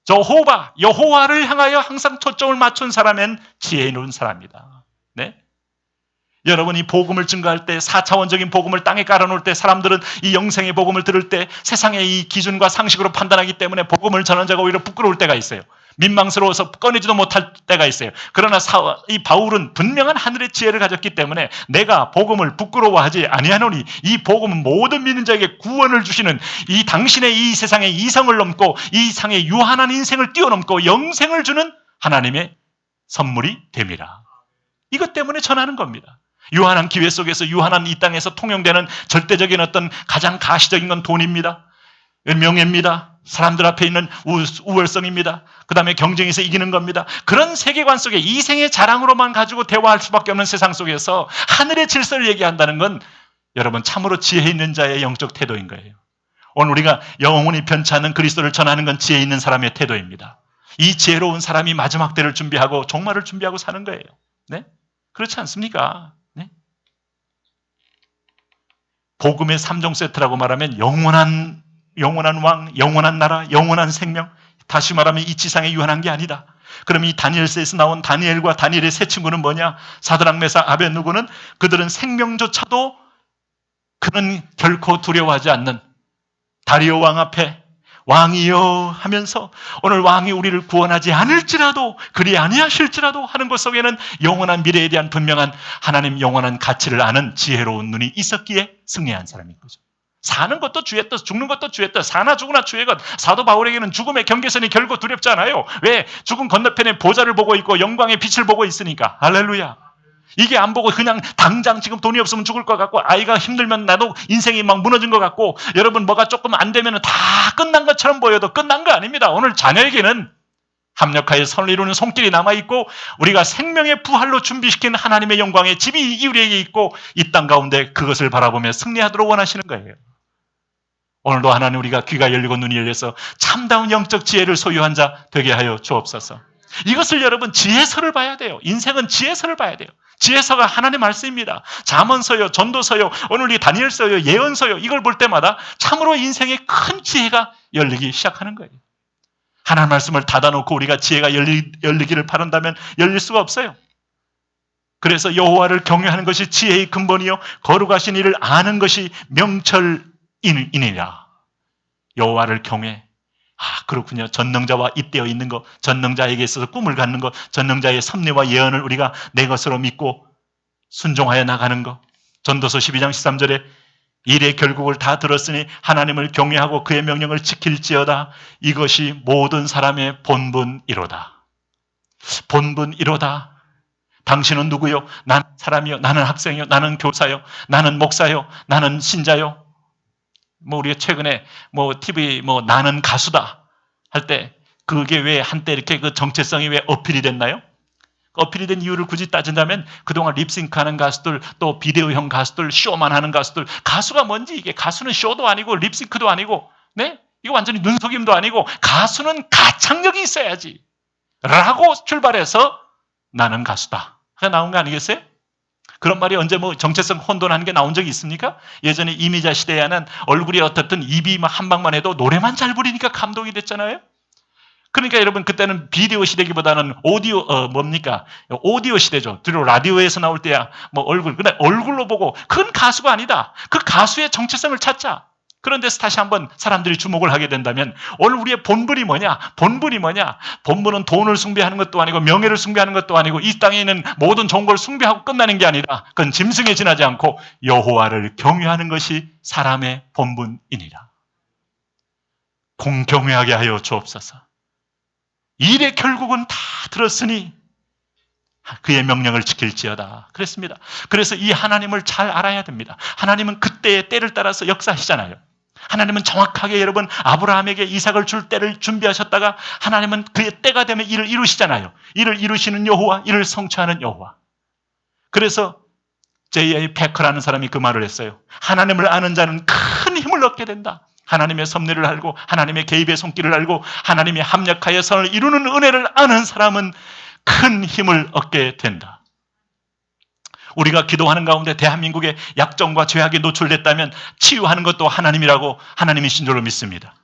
저호바, 여호와를 향하여 항상 초점을 맞춘 사람은 지혜 있는 사람이다. 네? 여러분이 복음을 증거할 때 4차원적인 복음을 땅에 깔아놓을 때 사람들은 이 영생의 복음을 들을 때 세상의 이 기준과 상식으로 판단하기 때문에 복음을 전하는 자가 오히려 부끄러울 때가 있어요. 민망스러워서 꺼내지도 못할 때가 있어요. 그러나 이 바울은 분명한 하늘의 지혜를 가졌기 때문에 내가 복음을 부끄러워하지 아니하노니 이 복음은 모든 믿는 자에게 구원을 주시는 이 당신의 이 세상의 이성을 넘고 이 상의 유한한 인생을 뛰어넘고 영생을 주는 하나님의 선물이 됨이라. 이것 때문에 전하는 겁니다. 유한한 기회 속에서 유한한 이 땅에서 통용되는 절대적인 어떤 가장 가시적인 건 돈입니다. 명예입니다. 사람들 앞에 있는 우월성입니다. 그 다음에 경쟁에서 이기는 겁니다. 그런 세계관 속에 이생의 자랑으로만 가지고 대화할 수밖에 없는 세상 속에서 하늘의 질서를 얘기한다는 건 여러분 참으로 지혜 있는 자의 영적 태도인 거예요. 오늘 우리가 영원히 변치 않는 그리스도를 전하는 건 지혜 있는 사람의 태도입니다. 이 지혜로운 사람이 마지막 때를 준비하고 종말을 준비하고 사는 거예요. 네? 그렇지 않습니까? 네? 복음의 3종 세트라고 말하면 영원한 왕, 영원한 나라, 영원한 생명. 다시 말하면 이 지상에 유한한 게 아니다. 그럼 이 다니엘서에서 나온 다니엘과 다니엘의 세 친구는 뭐냐? 사드락, 메삭, 아벳느고는 그들은 생명조차도 그는 결코 두려워하지 않는 다리오 왕 앞에 왕이여 하면서 오늘 왕이 우리를 구원하지 않을지라도 그리 아니하실지라도 하는 것 속에는 영원한 미래에 대한 분명한 하나님 영원한 가치를 아는 지혜로운 눈이 있었기에 승리한 사람인 거죠. 사는 것도 주의 뜻, 죽는 것도 주의 뜻, 사나 죽으나 주의 것. 사도 바울에게는 죽음의 경계선이 결코 두렵지 않아요. 왜? 죽음 건너편에 보좌를 보고 있고 영광의 빛을 보고 있으니까. 할렐루야. 이게 안 보고 그냥 당장 지금 돈이 없으면 죽을 것 같고 아이가 힘들면 나도 인생이 막 무너진 것 같고 여러분 뭐가 조금 안 되면 다 끝난 것처럼 보여도 끝난 거 아닙니다. 오늘 자녀에게는 합력하여 선을 이루는 손길이 남아있고 우리가 생명의 부활로 준비시킨 하나님의 영광의 집이 우리에게 있고 이 땅 가운데 그것을 바라보며 승리하도록 원하시는 거예요. 오늘도 하나님 우리가 귀가 열리고 눈이 열려서 참다운 영적 지혜를 소유한 자 되게 하여 주옵소서. 이것을 여러분 지혜서를 봐야 돼요. 인생은 지혜서를 봐야 돼요. 지혜서가 하나님의 말씀입니다. 잠언서요, 전도서요, 오늘 이 다니엘서요, 예언서요 이걸 볼 때마다 참으로 인생에 큰 지혜가 열리기 시작하는 거예요. 하나님 말씀을 닫아놓고 우리가 지혜가 열리기를 바란다면 열릴 수가 없어요. 그래서 여호와를 경외하는 것이 지혜의 근본이요 거룩하신 이를 아는 것이 명철이니라. 여호와를 경외. 그렇군요. 전능자와 잇대어 있는 것, 전능자에게 있어서 꿈을 갖는 것, 전능자의 섭리와 예언을 우리가 내 것으로 믿고 순종하여 나가는 것. 전도서 12장 13절에 일의 결국을 다 들었으니 하나님을 경외하고 그의 명령을 지킬지어다. 이것이 모든 사람의 본분이로다. 본분이로다. 당신은 누구요? 나는 사람이요. 나는 학생이요. 나는 교사요. 나는 목사요. 나는 신자요. 우리가 최근에 TV 나는 가수다 할 때 그게 왜 한때 이렇게 그 정체성이 왜 어필이 됐나요? 어필이 된 이유를 굳이 따진다면 그동안 립싱크하는 가수들, 또 비디오형 가수들, 쇼만 하는 가수들, 가수가 뭔지, 이게 가수는 쇼도 아니고 립싱크도 아니고, 네? 이거 완전히 눈속임도 아니고, 가수는 가창력이 있어야지 라고 출발해서 나는 가수다 가 나온 거 아니겠어요? 그런 말이 언제 정체성 혼돈하는 게 나온 적이 있습니까? 예전에 이미자 시대에는 얼굴이 어떻든 입이 한 방만 해도 노래만 잘 부르니까 감동이 됐잖아요. 그러니까 여러분 그때는 비디오 시대기보다는 오디오 오디오 시대죠. 주로 라디오에서 나올 때야 근데 얼굴로 보고 그건 가수가 아니다. 그 가수의 정체성을 찾자. 그런데서 다시 한번 사람들이 주목을 하게 된다면 오늘 우리의 본분이 뭐냐? 본분은 돈을 숭배하는 것도 아니고 명예를 숭배하는 것도 아니고 이 땅에 있는 모든 좋은 걸 숭배하고 끝나는 게 아니라 그건 짐승에 지나지 않고 여호와를 경외하는 것이 사람의 본분이니라. 공경외하게 하여 주옵소서. 일의 결국은 다 들었으니 그의 명령을 지킬지어다 그랬습니다. 그래서 이 하나님을 잘 알아야 됩니다. 하나님은 그때의 때를 따라서 역사하시잖아요. 하나님은 정확하게 여러분 아브라함에게 이삭을 줄 때를 준비하셨다가 하나님은 그의 때가 되면 이를 이루시잖아요. 이를 이루시는 여호와, 이를 성취하는 여호와. 그래서 J.I. 패커라는 사람이 그 말을 했어요. 하나님을 아는 자는 큰 힘을 얻게 된다. 하나님의 섭리를 알고 하나님의 개입의 손길을 알고 하나님이 합력하여 선을 이루는 은혜를 아는 사람은 큰 힘을 얻게 된다. 우리가 기도하는 가운데 대한민국의 약점과 죄악에 노출됐다면 치유하는 것도 하나님이신 줄로 믿습니다.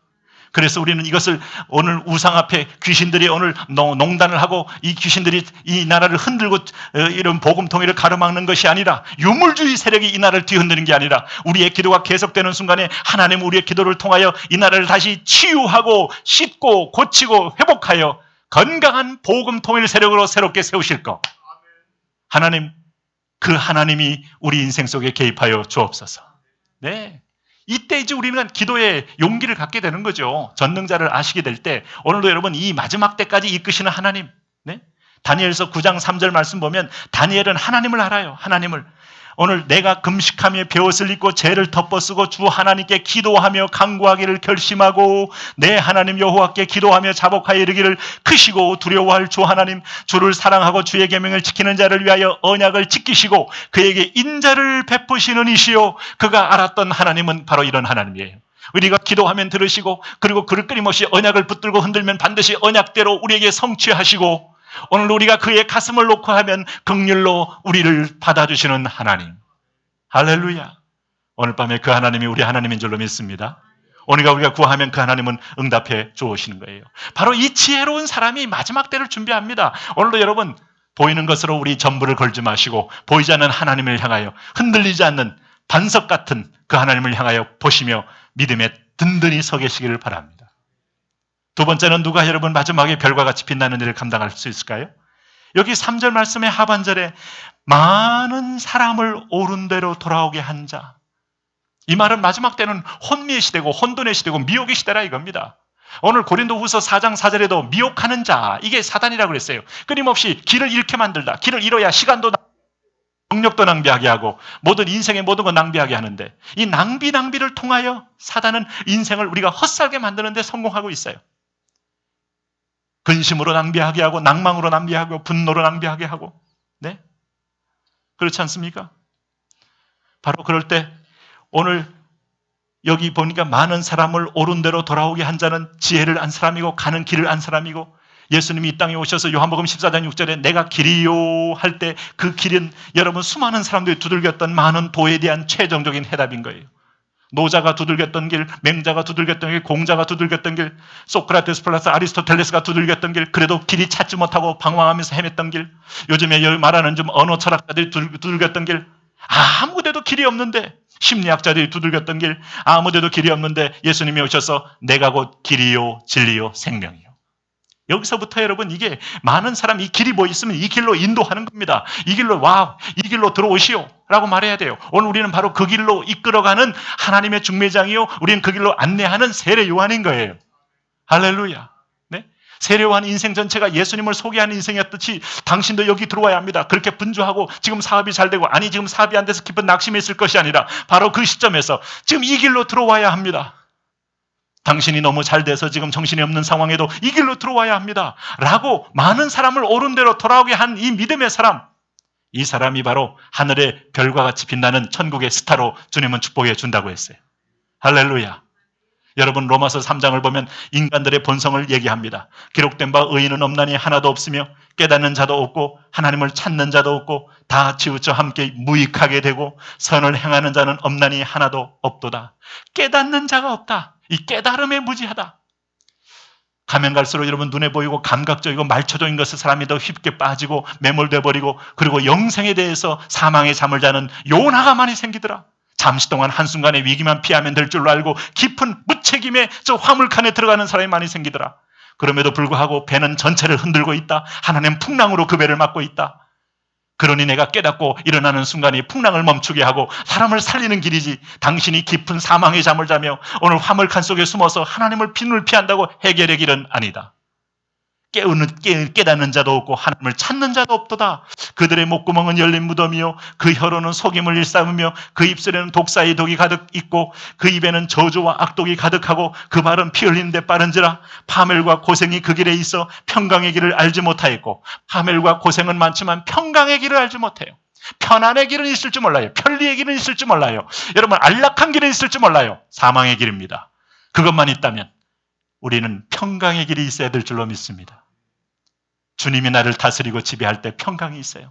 그래서 우리는 이것을 오늘 우상 앞에 귀신들이 오늘 농단을 하고 이 귀신들이 이 나라를 흔들고 이런 복음통일을 가로막는 것이 아니라 유물주의 세력이 이 나라를 뒤흔드는 게 아니라 우리의 기도가 계속되는 순간에 하나님 우리의 기도를 통하여 이 나라를 다시 치유하고 씻고 고치고 회복하여 건강한 복음통일 세력으로 새롭게 세우실 것. 하나님, 그 하나님이 우리 인생 속에 개입하여 주옵소서. 네. 이때 이제 우리는 기도에 용기를 갖게 되는 거죠. 전능자를 아시게 될 때 오늘도 여러분 이 마지막 때까지 이끄시는 하나님. 네? 다니엘서 9장 3절 말씀 보면 다니엘은 하나님을 알아요. 하나님을. 오늘 내가 금식하며 베옷을 입고 죄를 덮어쓰고 주 하나님께 기도하며 간구하기를 결심하고 내 하나님 여호와께 기도하며 자복하여 이르기를 크시고 두려워할 주 하나님, 주를 사랑하고 주의 계명을 지키는 자를 위하여 언약을 지키시고 그에게 인자를 베푸시는 이시요, 그가 알았던 하나님은 바로 이런 하나님이에요. 우리가 기도하면 들으시고 그리고 그를 끊임없이 언약을 붙들고 흔들면 반드시 언약대로 우리에게 성취하시고 오늘 우리가 그의 가슴을 놓고 하면 긍휼로 우리를 받아주시는 하나님. 할렐루야. 오늘 밤에 그 하나님이 우리 하나님인 줄로 믿습니다. 오늘가 우리가 구하면 그 하나님은 응답해 주시는 거예요. 바로 이 지혜로운 사람이 마지막 때를 준비합니다. 오늘도 여러분 보이는 것으로 우리 전부를 걸지 마시고 보이지 않는 하나님을 향하여 흔들리지 않는 반석 같은 그 하나님을 향하여 보시며 믿음에 든든히 서 계시기를 바랍니다. 두 번째는 누가 여러분 마지막에 별과 같이 빛나는 일을 감당할 수 있을까요? 여기 3절 말씀의 하반절에 많은 사람을 옳은 대로 돌아오게 한 자. 이 말은 마지막 때는 혼미의 시대고 혼돈의 시대고 미혹의 시대라 이겁니다. 오늘 고린도후서 4장 4절에도 미혹하는 자, 이게 사단이라고 그랬어요. 끊임없이 길을 잃게 만들다. 길을 잃어야 시간도 경력도 낭비하게 하고 모든 인생의 모든 걸 낭비하게 하는데 이 낭비를 통하여 사단은 인생을 우리가 헛살게 만드는 데 성공하고 있어요. 근심으로 낭비하게 하고 낭망으로 낭비하고 분노로 낭비하게 하고, 네? 그렇지 않습니까? 바로 그럴 때 오늘 여기 보니까 많은 사람을 옳은 대로 돌아오게 한 자는 지혜를 안 사람이고 가는 길을 안 사람이고, 예수님이 이 땅에 오셔서 요한복음 14장 6절에 내가 길이요 할 때 그 길은 여러분 수많은 사람들이 두들겼던 많은 도에 대한 최종적인 해답인 거예요. 노자가 두들겼던 길, 맹자가 두들겼던 길, 공자가 두들겼던 길, 소크라테스 플러스 아리스토텔레스가 두들겼던 길, 그래도 길이 찾지 못하고 방황하면서 헤맸던 길, 요즘에 말하는 좀 언어 철학자들이 두들겼던 길, 아무데도 길이 없는데, 심리학자들이 두들겼던 길, 아무데도 길이 없는데 예수님이 오셔서 내가 곧 길이요 진리요 생명이요. 여기서부터 여러분 이게 많은 사람 이 길이 뭐 있으면 이 길로 인도하는 겁니다. 이 길로 와, 이 길로 들어오시오 라고 말해야 돼요. 오늘 우리는 바로 그 길로 이끌어가는 하나님의 중매장이요, 우리는 그 길로 안내하는 세례 요한인 거예요. 할렐루야. 네? 세례요한 인생 전체가 예수님을 소개하는 인생이었듯이 당신도 여기 들어와야 합니다. 그렇게 분주하고 지금 사업이 잘 되고, 아니 지금 사업이 안 돼서 깊은 낙심이 있을 것이 아니라 바로 그 시점에서 지금 이 길로 들어와야 합니다. 당신이 너무 잘 돼서 지금 정신이 없는 상황에도 이 길로 들어와야 합니다. 라고 많은 사람을 옳은 대로 돌아오게 한 이 믿음의 사람, 이 사람이 바로 하늘의 별과 같이 빛나는 천국의 스타로 주님은 축복해 준다고 했어요. 할렐루야. 여러분, 로마서 3장을 보면 인간들의 본성을 얘기합니다. 기록된 바 의인은 없나니 하나도 없으며 깨닫는 자도 없고 하나님을 찾는 자도 없고 다 치우쳐 함께 무익하게 되고 선을 행하는 자는 없나니 하나도 없도다. 깨닫는 자가 없다. 이 깨달음에 무지하다. 가면 갈수록 여러분 눈에 보이고 감각적이고 말초적인 것을 사람이 더 쉽게 빠지고 매몰돼 버리고, 그리고 영생에 대해서 사망의 잠을 자는 요나가 많이 생기더라. 잠시 동안 한순간의 위기만 피하면 될 줄로 알고 깊은 무책임의 저 화물칸에 들어가는 사람이 많이 생기더라. 그럼에도 불구하고 배는 전체를 흔들고 있다. 하나님 풍랑으로 그 배를 막고 있다. 그러니 내가 깨닫고 일어나는 순간이 풍랑을 멈추게 하고 사람을 살리는 길이지, 당신이 깊은 사망의 잠을 자며 오늘 화물칸 속에 숨어서 하나님을 빈을 피한다고 해결의 길은 아니다. 깨닫는 자도 없고 하나님을 찾는 자도 없도다. 그들의 목구멍은 열린 무덤이요 그 혀로는 속임을 일삼으며 그 입술에는 독사의 독이 가득 있고 그 입에는 저주와 악독이 가득하고 그 발은 피 흘리는 데 빠른지라. 파멸과 고생이 그 길에 있어 평강의 길을 알지 못하였고, 파멸과 고생은 많지만 평강의 길을 알지 못해요. 편안의 길은 있을 줄 몰라요. 편리의 길은 있을 줄 몰라요. 여러분, 안락한 길은 있을 줄 몰라요. 사망의 길입니다. 그것만 있다면 우리는 평강의 길이 있어야 될 줄로 믿습니다. 주님이 나를 다스리고 지배할 때 평강이 있어요.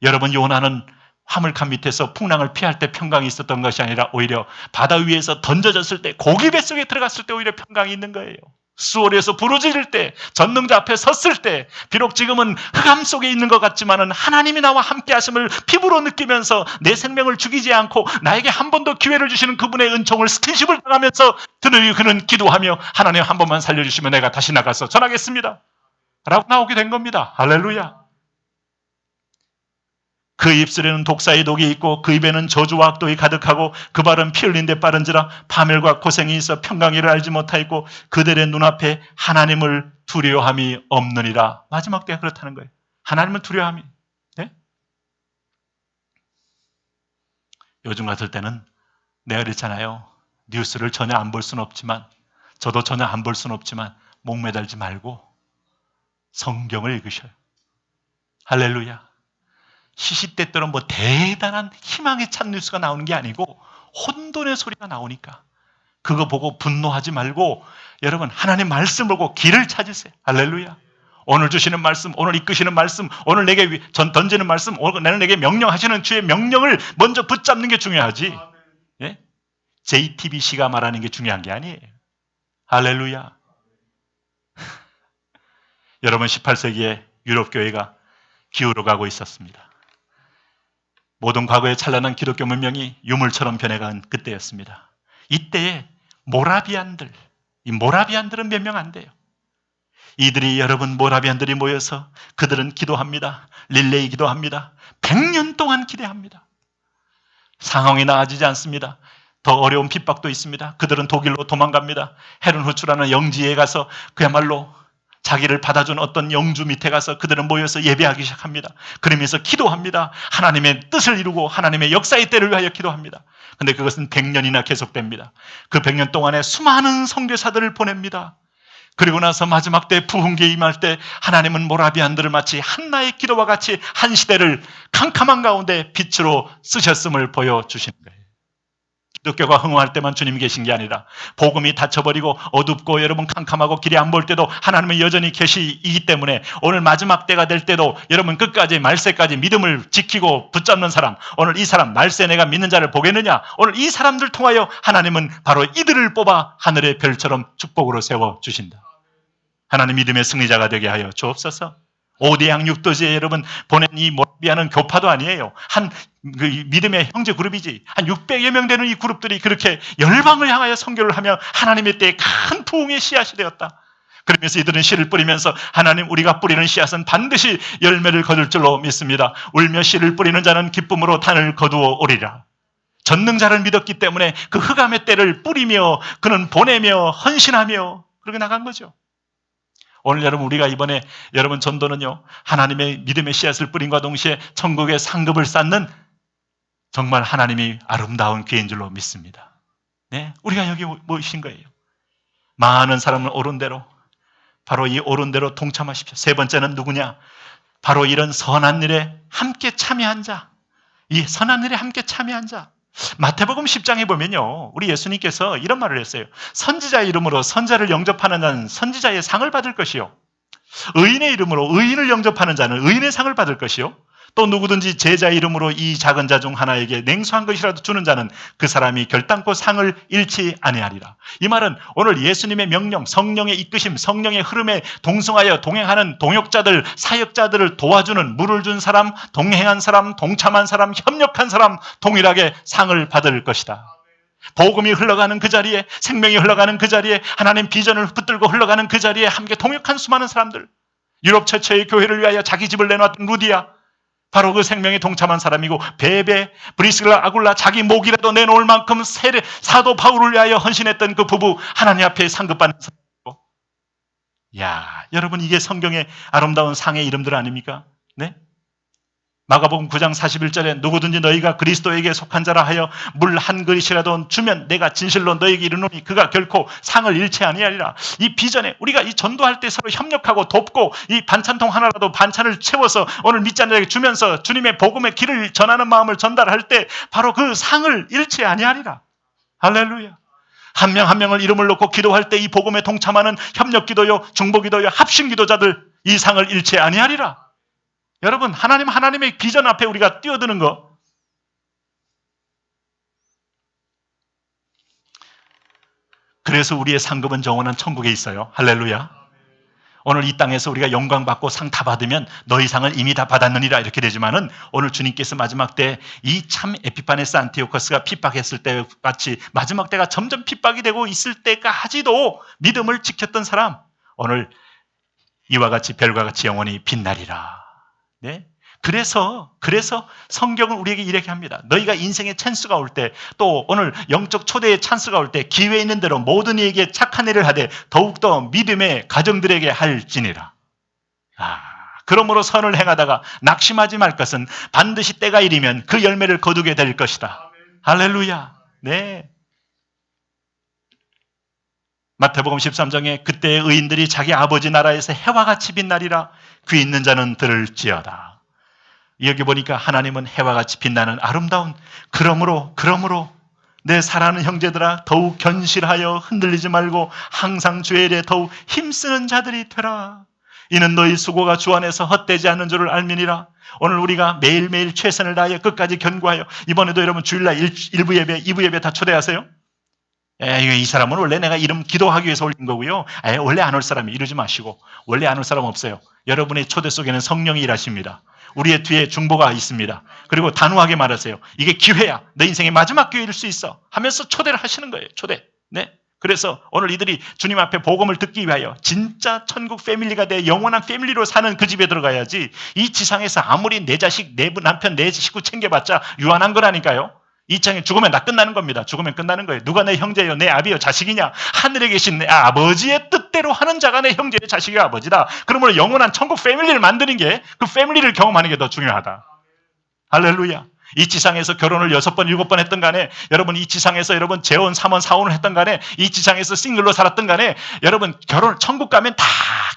여러분, 요나는 화물칸 밑에서 풍랑을 피할 때 평강이 있었던 것이 아니라 오히려 바다 위에서 던져졌을 때, 고기 뱃속에 들어갔을 때 오히려 평강이 있는 거예요. 수월에서 부르짖을 때, 전능자 앞에 섰을 때, 비록 지금은 흑암 속에 있는 것 같지만은 하나님이 나와 함께 하심을 피부로 느끼면서 내 생명을 죽이지 않고 나에게 한 번 더 기회를 주시는 그분의 은총을 스킨십을 당하면서 그는 기도하며 하나님 한 번만 살려주시면 내가 다시 나가서 전하겠습니다 라고 나오게 된 겁니다. 할렐루야. 그 입술에는 독사의 독이 있고 그 입에는 저주와 악독이 가득하고 그 발은 피 흘린 데 빠른지라. 파멸과 고생이 있어 평강이를 알지 못하였고 그들의 눈앞에 하나님을 두려워함이 없느니라. 마지막 때가 그렇다는 거예요. 하나님을 두려워함이. 네? 요즘 같을 때는 내가 그랬잖아요. 뉴스를 전혀 안 볼 수는 없지만, 저도 전혀 안 볼 수는 없지만 목매달지 말고 성경을 읽으셔요. 할렐루야. 시시때때로 뭐 대단한 희망에 찬 뉴스가 나오는 게 아니고 혼돈의 소리가 나오니까 그거 보고 분노하지 말고 여러분, 하나님 말씀 보고 길을 찾으세요. 할렐루야. 오늘 주시는 말씀, 오늘 이끄시는 말씀, 오늘 내게 던지는 말씀, 오늘 내게 명령하시는 주의 명령을 먼저 붙잡는 게 중요하지. 예? JTBC가 말하는 게 중요한 게 아니에요. 할렐루야. 여러분, 18세기에 유럽 교회가 기울어가고 있었습니다. 모든 과거의 찬란한 기독교 문명이 유물처럼 변해간 그때였습니다. 이때에 모라비안들은 몇 명 안 돼요. 이들이, 여러분, 모라비안들이 모여서 그들은 기도합니다. 릴레이 기도합니다. 100년 동안 기대합니다. 상황이 나아지지 않습니다. 더 어려운 핍박도 있습니다. 그들은 독일로 도망갑니다. 헤른후츠라는 영지에 가서 그야말로 자기를 받아준 어떤 영주 밑에 가서 그들은 모여서 예배하기 시작합니다. 그러면서 기도합니다. 하나님의 뜻을 이루고 하나님의 역사의 때를 위하여 기도합니다. 그런데 그것은 100년이나 계속됩니다. 그 100년 동안에 수많은 선교사들을 보냅니다. 그리고 나서 마지막 때 부흥기에 임할 때 하나님은 모라비안들을 마치 한나의 기도와 같이 한 시대를 캄캄한 가운데 빛으로 쓰셨음을 보여주시는 거예요. 기독교가 흥황할 때만 주님이 계신 게 아니라 복음이 닫혀버리고 어둡고 여러분 캄캄하고 길이 안 보일 때도 하나님은 여전히 계시기 때문에 오늘 마지막 때가 될 때도 여러분 끝까지 말세까지 믿음을 지키고 붙잡는 사람, 오늘 이 사람 말세 내가 믿는 자를 보겠느냐, 오늘 이 사람들 통하여 하나님은 바로 이들을 뽑아 하늘의 별처럼 축복으로 세워주신다. 하나님 믿음의 승리자가 되게 하여 주옵소서. 5대양 6도지에 여러분 보낸 이 모라비아는 교파도 아니에요. 그 믿음의 형제 그룹이지. 한 600여 명 되는 이 그룹들이 그렇게 열방을 향하여 선교를 하며 하나님의 때에 큰 부흥의 씨앗이 되었다. 그러면서 이들은 씨를 뿌리면서 하나님, 우리가 뿌리는 씨앗은 반드시 열매를 거둘 줄로 믿습니다. 울며 씨를 뿌리는 자는 기쁨으로 단을 거두어 오리라. 전능자를 믿었기 때문에 그 흑암의 때를 뿌리며 그는 보내며 헌신하며 그렇게 나간 거죠. 오늘 여러분 우리가 이번에 여러분 전도는요 하나님의 믿음의 씨앗을 뿌림과 동시에 천국의 상급을 쌓는 정말 하나님이 아름다운 기회인 줄로 믿습니다. 네, 우리가 여기 모이신 거예요. 많은 사람을 옳은 대로 바로 이 옳은 대로 동참하십시오. 세 번째는 누구냐? 바로 이런 선한 일에 함께 참여한 자. 이 선한 일에 함께 참여한 자. 마태복음 10장에 보면요 우리 예수님께서 이런 말을 했어요. 선지자의 이름으로 선자를 영접하는 자는 선지자의 상을 받을 것이요, 의인의 이름으로 의인을 영접하는 자는 의인의 상을 받을 것이요, 또 누구든지 제자의 이름으로 이 작은 자 중 하나에게 냉수한 것이라도 주는 자는 그 사람이 결단코 상을 잃지 아니하리라. 이 말은 오늘 예수님의 명령, 성령의 이끄심, 성령의 흐름에 동성하여 동행하는 동역자들, 사역자들을 도와주는, 물을 준 사람, 동행한 사람, 동참한 사람, 협력한 사람 동일하게 상을 받을 것이다. 복음이 흘러가는 그 자리에, 생명이 흘러가는 그 자리에, 하나님 비전을 붙들고 흘러가는 그 자리에 함께 동역한 수많은 사람들, 유럽 최초의 교회를 위하여 자기 집을 내놨던 루디아, 바로 그 생명에 동참한 사람이고, 베베, 브리스라, 아굴라, 자기 목이라도 내놓을 만큼 사도 바울을 위하여 헌신했던 그 부부, 하나님 앞에 상급받는 사람이고. 야, 여러분 이게 성경의 아름다운 상의 이름들 아닙니까? 네? 마가복음 9장 41절에 누구든지 너희가 그리스도에게 속한 자라 하여 물 한 그릇이라도 주면 내가 진실로 너희에게 이르노니 그가 결코 상을 잃지 아니하리라. 이 비전에 우리가 이 전도할 때 서로 협력하고 돕고 이 반찬통 하나라도 반찬을 채워서 오늘 밑자들에게 주면서 주님의 복음의 길을 전하는 마음을 전달할 때 바로 그 상을 잃지 아니하리라. 할렐루야. 한 명 한 명을 이름을 놓고 기도할 때 이 복음에 동참하는 협력기도요, 중보기도요, 합심기도자들 이 상을 잃지 아니하리라. 여러분, 하나님의 비전 앞에 우리가 뛰어드는 거. 그래서 우리의 상급은 영원한 천국에 있어요. 할렐루야. 오늘 이 땅에서 우리가 영광 받고 상 다 받으면 너희 상을 이미 다 받았느니라 이렇게 되지만은 오늘 주님께서 마지막 때 이 참 에피파네스 안티오코스가 핍박했을 때 같이 마지막 때가 점점 핍박이 되고 있을 때까지도 믿음을 지켰던 사람, 오늘 이와 같이 별과 같이 영원히 빛나리라. 네? 그래서 성경은 우리에게 이렇게 합니다. 너희가 인생의 찬스가 올 때, 또 오늘 영적 초대의 찬스가 올 때 기회 있는 대로 모든 이에게 착한 일을 하되 더욱더 믿음의 가정들에게 할지니라. 그러므로 선을 행하다가 낙심하지 말 것은 반드시 때가 이르면 그 열매를 거두게 될 것이다. 할렐루야. 네. 마태복음 13장에 그때의 의인들이 자기 아버지 나라에서 해와 같이 빛나리라. 귀 있는 자는 들을지어다. 여기 보니까 하나님은 해와 같이 빛나는 아름다운, 그러므로 내 사랑하는 형제들아 더욱 견실하여 흔들리지 말고 항상 주의 일에 더욱 힘쓰는 자들이 되라. 이는 너희 수고가 주 안에서 헛되지 않는 줄을 알미니라. 오늘 우리가 매일매일 최선을 다하여 끝까지 견고하여, 이번에도 여러분 주일날 1부 예배, 2부 예배 다 초대하세요. 이 사람은 원래 내가 이름 기도하기 위해서 올린 거고요. 원래 안 올 사람이 이러지 마시고, 원래 안 올 사람 없어요. 여러분의 초대 속에는 성령이 일하십니다. 우리의 뒤에 중보가 있습니다. 그리고 단호하게 말하세요. 이게 기회야. 내 인생의 마지막 기회일 수 있어. 하면서 초대를 하시는 거예요. 초대. 네. 그래서 오늘 이들이 주님 앞에 복음을 듣기 위하여 진짜 천국 패밀리가 돼 영원한 패밀리로 사는 그 집에 들어가야지, 이 지상에서 아무리 내 자식, 내 남편, 내 식구 챙겨봤자 유한한 거라니까요. 이 땅에 죽으면 다 끝나는 겁니다. 죽으면 끝나는 거예요. 누가 내 형제요, 내 아비요, 자식이냐? 하늘에 계신 내 아버지의 뜻대로 하는 자가 내 형제의 자식의 아버지다. 그러므로 영원한 천국 패밀리를 만드는 게, 그 패밀리를 경험하는 게 더 중요하다. 할렐루야. 이 지상에서 결혼을 6번, 7번 했던 간에, 여러분 이 지상에서 여러분 재혼, 3혼, 4혼을 했던 간에, 이 지상에서 싱글로 살았던 간에, 여러분 천국 가면 다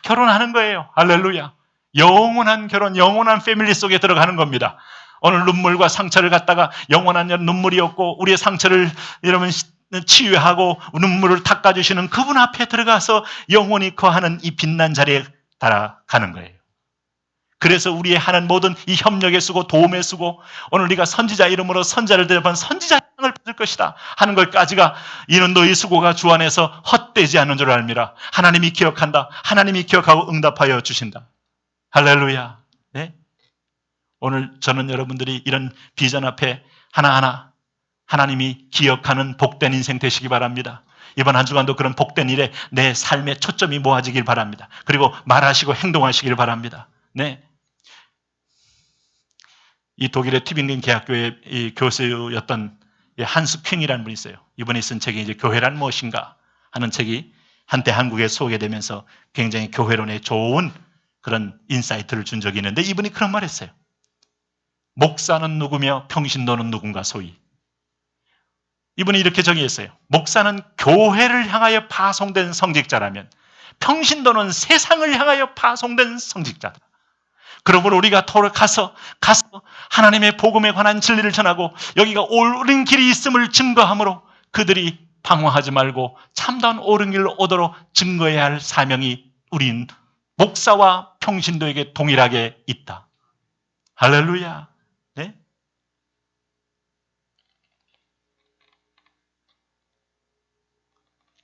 결혼하는 거예요. 할렐루야. 영원한 결혼, 영원한 패밀리 속에 들어가는 겁니다. 오늘 눈물과 상처를 갖다가 영원한 눈물이 없고 우리의 상처를 여러분 치유하고 눈물을 닦아주시는 그분 앞에 들어가서 영원히 거하는 이 빛난 자리에 따라가는 거예요. 그래서 우리의 하는 모든 이 협력에 쓰고 도움에 쓰고, 오늘 우리가 선지자 이름으로 선자를 대접한 선지자의 상을 받을 것이다 하는 것까지가, 이는 너희 수고가 주 안에서 헛되지 않는 줄 알미라. 하나님이 기억한다. 하나님이 기억하고 응답하여 주신다. 할렐루야. 네? 오늘 저는 여러분들이 이런 비전 앞에 하나하나 하나님이 기억하는 복된 인생 되시기 바랍니다. 이번 한 주간도 그런 복된 일에 내 삶의 초점이 모아지길 바랍니다. 그리고 말하시고 행동하시길 바랍니다. 네. 이 독일의 튜빙겐 대학교의 이 교수였던 한스 퀸이라는 분이 있어요. 이분이 쓴 책이 이제 교회란 무엇인가 하는 책이 한때 한국에 소개되면서 굉장히 교회론에 좋은 그런 인사이트를 준 적이 있는데 이분이 그런 말 했어요. 목사는 누구며 평신도는 누군가 소위. 이분이 이렇게 정의했어요. 목사는 교회를 향하여 파송된 성직자라면 평신도는 세상을 향하여 파송된 성직자다. 그러므로 우리가 가서 하나님의 복음에 관한 진리를 전하고 여기가 옳은 길이 있음을 증거함으로 그들이 방황하지 말고 참다운 옳은 길로 오도록 증거해야 할 사명이 우린 목사와 평신도에게 동일하게 있다. 할렐루야. 네?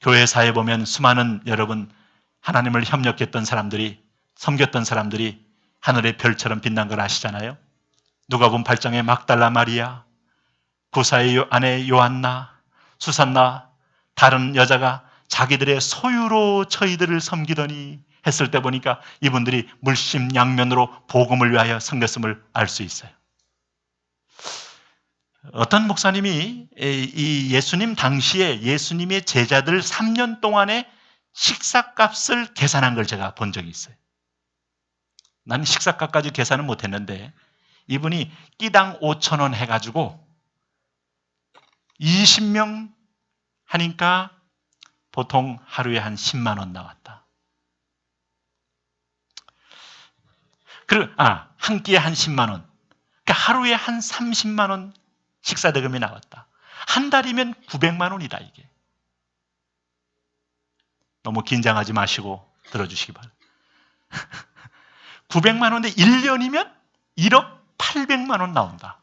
교회사에 보면 수많은 여러분 하나님을 협력했던 사람들이 섬겼던 사람들이 하늘의 별처럼 빛난 걸 아시잖아요. 누가복음 8장에 막달라 마리아, 구사의 아내 요한나, 수산나 다른 여자가 자기들의 소유로 저희들을 섬기더니 했을 때 보니까 이분들이 물심양면으로 복음을 위하여 섬겼음을 알 수 있어요. 어떤 목사님이 이 예수님 당시에 예수님의 제자들 3년 동안의 식사값을 계산한 걸 제가 본 적이 있어요. 난 식사값까지 계산을 못했는데 이분이 끼당 5,000원 해가지고 20명 하니까 보통 하루에 한 10만 원 나왔다. 한 끼에 한 10만 원. 그러니까 하루에 한 30만 원 식사 대금이 나왔다. 한 달이면 900만 원이다 이게. 너무 긴장하지 마시고 들어주시기 바랍니다. 900만 원인데 1년이면 1억 800만 원 나온다.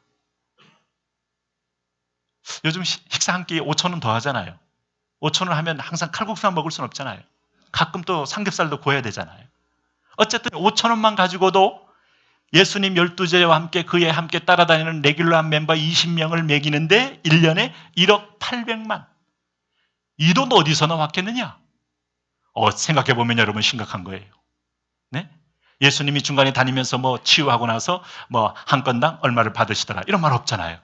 요즘 식사 한 끼에 5,000원 더 하잖아요. 5,000원 하면 항상 칼국수만 먹을 수는 없잖아요. 가끔 또 삼겹살도 구워야 되잖아요. 어쨌든 5,000원만 가지고도 예수님 12제자와 함께 그에 함께 따라다니는 레귤러한 멤버 20명을 먹이는데 1년에 1억 800만. 이 돈 어디서 나왔겠느냐? 생각해보면 여러분 심각한 거예요. 네? 예수님이 중간에 다니면서 치유하고 나서 한 건당 얼마를 받으시더라. 이런 말 없잖아요.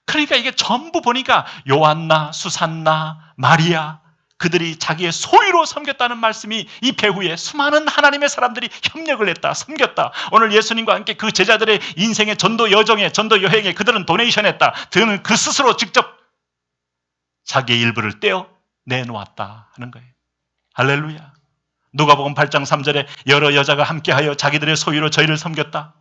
그러니까 이게 전부 보니까 요한나, 수산나, 마리아 그들이 자기의 소유로 섬겼다는 말씀이 이 배후에 수많은 하나님의 사람들이 협력을 했다, 섬겼다. 오늘 예수님과 함께 그 제자들의 인생의 전도 여정에, 전도 여행에 그들은 도네이션 했다. 그들은 그 스스로 직접 자기의 일부를 떼어 내놓았다 하는 거예요. 할렐루야. 누가복음 8장 3절에 여러 여자가 함께하여 자기들의 소유로 저희를 섬겼다.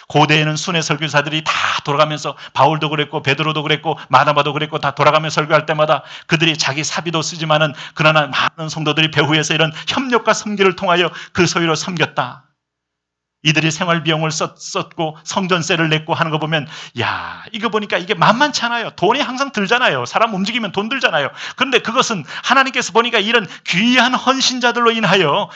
고대에는 순회 설교사들이 다 돌아가면서 바울도 그랬고 베드로도 그랬고 마나바도 그랬고 다 돌아가며 설교할 때마다 그들이 자기 사비도 쓰지만은 그러나 많은 성도들이 배후에서 이런 협력과 섬기를 통하여 그 소유로 섬겼다. 이들이 생활 비용을 썼고 성전세를 냈고 하는 거 보면 이거 보니까 이게 만만치 않아요. 돈이 항상 들잖아요. 사람 움직이면 돈 들잖아요. 그런데 그것은 하나님께서 보니까 이런 귀한 헌신자들로 인하여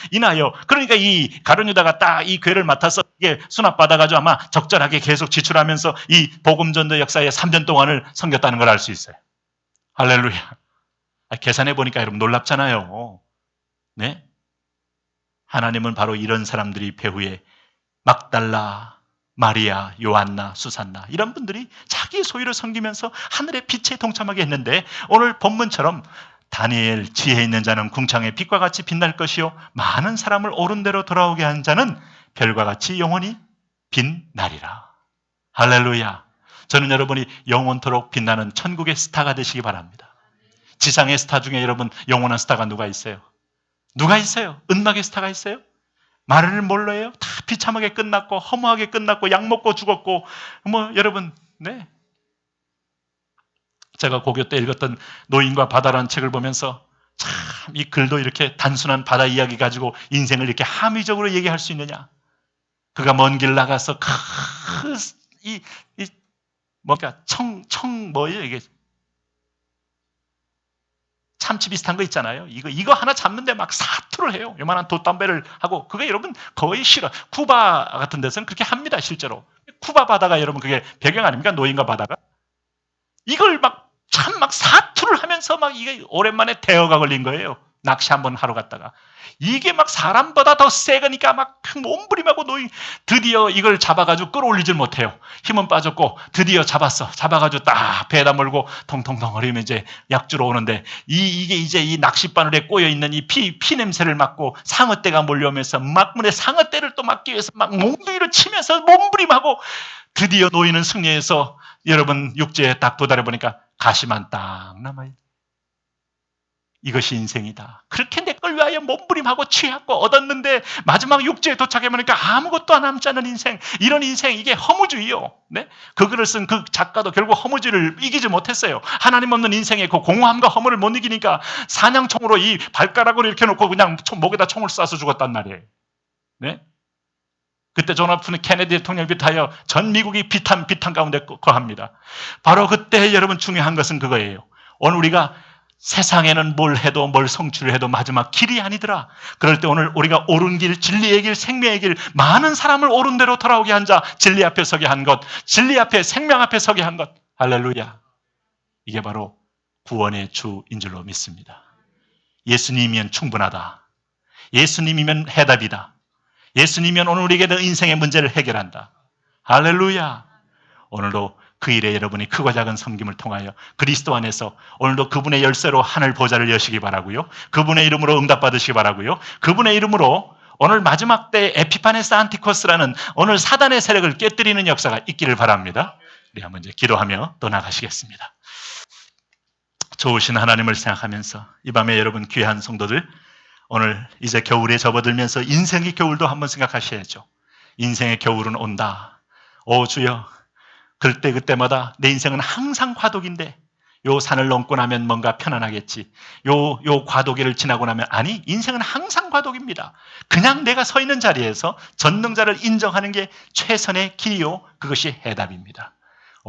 그러니까 이 가룟 유다가 딱 이 괴를 맡아서 이게 수납받아가지고 아마 적절하게 계속 지출하면서 이 복음전도 역사의 3년 동안을 섬겼다는 걸 알 수 있어요. 할렐루야. 계산해 보니까 여러분 놀랍잖아요. 네? 하나님은 바로 이런 사람들이 배후에 막달라, 마리아, 요한나, 수산나 이런 분들이 자기 소유를 섬기면서 하늘의 빛에 동참하게 했는데 오늘 본문처럼 다니엘 지혜 있는 자는 궁창의 빛과 같이 빛날 것이요 많은 사람을 옳은 대로 돌아오게 한 자는 별과 같이 영원히 빛나리라. 할렐루야. 저는 여러분이 영원토록 빛나는 천국의 스타가 되시기 바랍니다. 지상의 스타 중에 여러분 영원한 스타가 누가 있어요? 누가 있어요? 은막의 스타가 있어요? 말을 뭘로 해요? 다 비참하게 끝났고 허무하게 끝났고 약 먹고 죽었고 여러분 네. 제가 고교 때 읽었던 노인과 바다라는 책을 보면서 참 이 글도 이렇게 단순한 바다 이야기 가지고 인생을 이렇게 함의적으로 얘기할 수 있느냐. 그가 먼 길 나가서 뭐예요 이게 참치 비슷한 거 있잖아요. 이거 하나 잡는데 막 사투를 해요. 요만한 돛담배를 하고 그게 여러분 거의 싫어. 쿠바 같은 데서는 그렇게 합니다. 실제로. 쿠바 바다가 여러분 그게 배경 아닙니까? 노인과 바다가. 이걸 막 사투를 하면서 막 이게 오랜만에 대어가 걸린 거예요. 낚시 한번 하러 갔다가 이게 막 사람보다 더 세거니까 막 몸부림하고 드디어 이걸 잡아가지고 끌어올리질 못해요. 힘은 빠졌고 드디어 잡아가지고 딱 배에다 몰고 통통통 거리면 이제 약주로 오는데 이게 이제 이 낚싯바늘에 꼬여있는 이 피 냄새를 맡고 상어떼가 몰려오면서 막 문에 상어떼를 또 막기 위해서 막 몽둥이를 치면서 몸부림하고 드디어 노인은 승리해서 여러분 육지에 딱 도달해 보니까 가시만 딱 남아요. 이것이 인생이다. 그렇게 내 걸 위하여 몸부림하고 취하고 얻었는데 마지막 육지에 도착해 보니까 아무것도 남지 않은 인생. 이런 인생, 이게 허무주의요. 네? 그 글을 쓴 그 작가도 결국 허무주의를 이기지 못했어요. 하나님 없는 인생의 그 공허함과 허무를 못 이기니까 사냥총으로 이 발가락으로 이렇게 놓고 그냥 목에다 총을 쏴서 죽었단 말이에요. 네? 그때 존 F 케네디 대통령을 비롯하여 전 미국이 비탄 가운데 거합니다. 바로 그때 여러분 중요한 것은 그거예요. 오늘 우리가 세상에는 뭘 해도 뭘 성취를 해도 마지막 길이 아니더라. 그럴 때 오늘 우리가 옳은 길, 진리의 길, 생명의 길, 많은 사람을 옳은 대로 돌아오게 한 자, 진리 앞에 서게 한 것, 진리 앞에 생명 앞에 서게 한 것. 할렐루야. 이게 바로 구원의 주인 줄로 믿습니다. 예수님이면 충분하다. 예수님이면 해답이다. 예수님이면 오늘 우리에게 인생의 문제를 해결한다. 할렐루야. 오늘도 그 일에 여러분이 크고 작은 섬김을 통하여 그리스도 안에서 오늘도 그분의 열쇠로 하늘 보좌를 여시기 바라고요. 그분의 이름으로 응답받으시기 바라고요. 그분의 이름으로 오늘 마지막 때 에피파네스 안티코스라는 오늘 사단의 세력을 깨뜨리는 역사가 있기를 바랍니다. 우리 한번 이제 기도하며 떠나가시겠습니다. 좋으신 하나님을 생각하면서 이 밤에 여러분 귀한 성도들, 오늘 이제 겨울에 접어들면서 인생의 겨울도 한번 생각하셔야죠. 인생의 겨울은 온다. 오 주여, 그때마다 내 인생은 항상 과도기인데 요 산을 넘고 나면 뭔가 편안하겠지. 요 과도기를 지나고 나면 아니, 인생은 항상 과도기입니다. 그냥 내가 서 있는 자리에서 전능자를 인정하는 게 최선의 길이요. 그것이 해답입니다.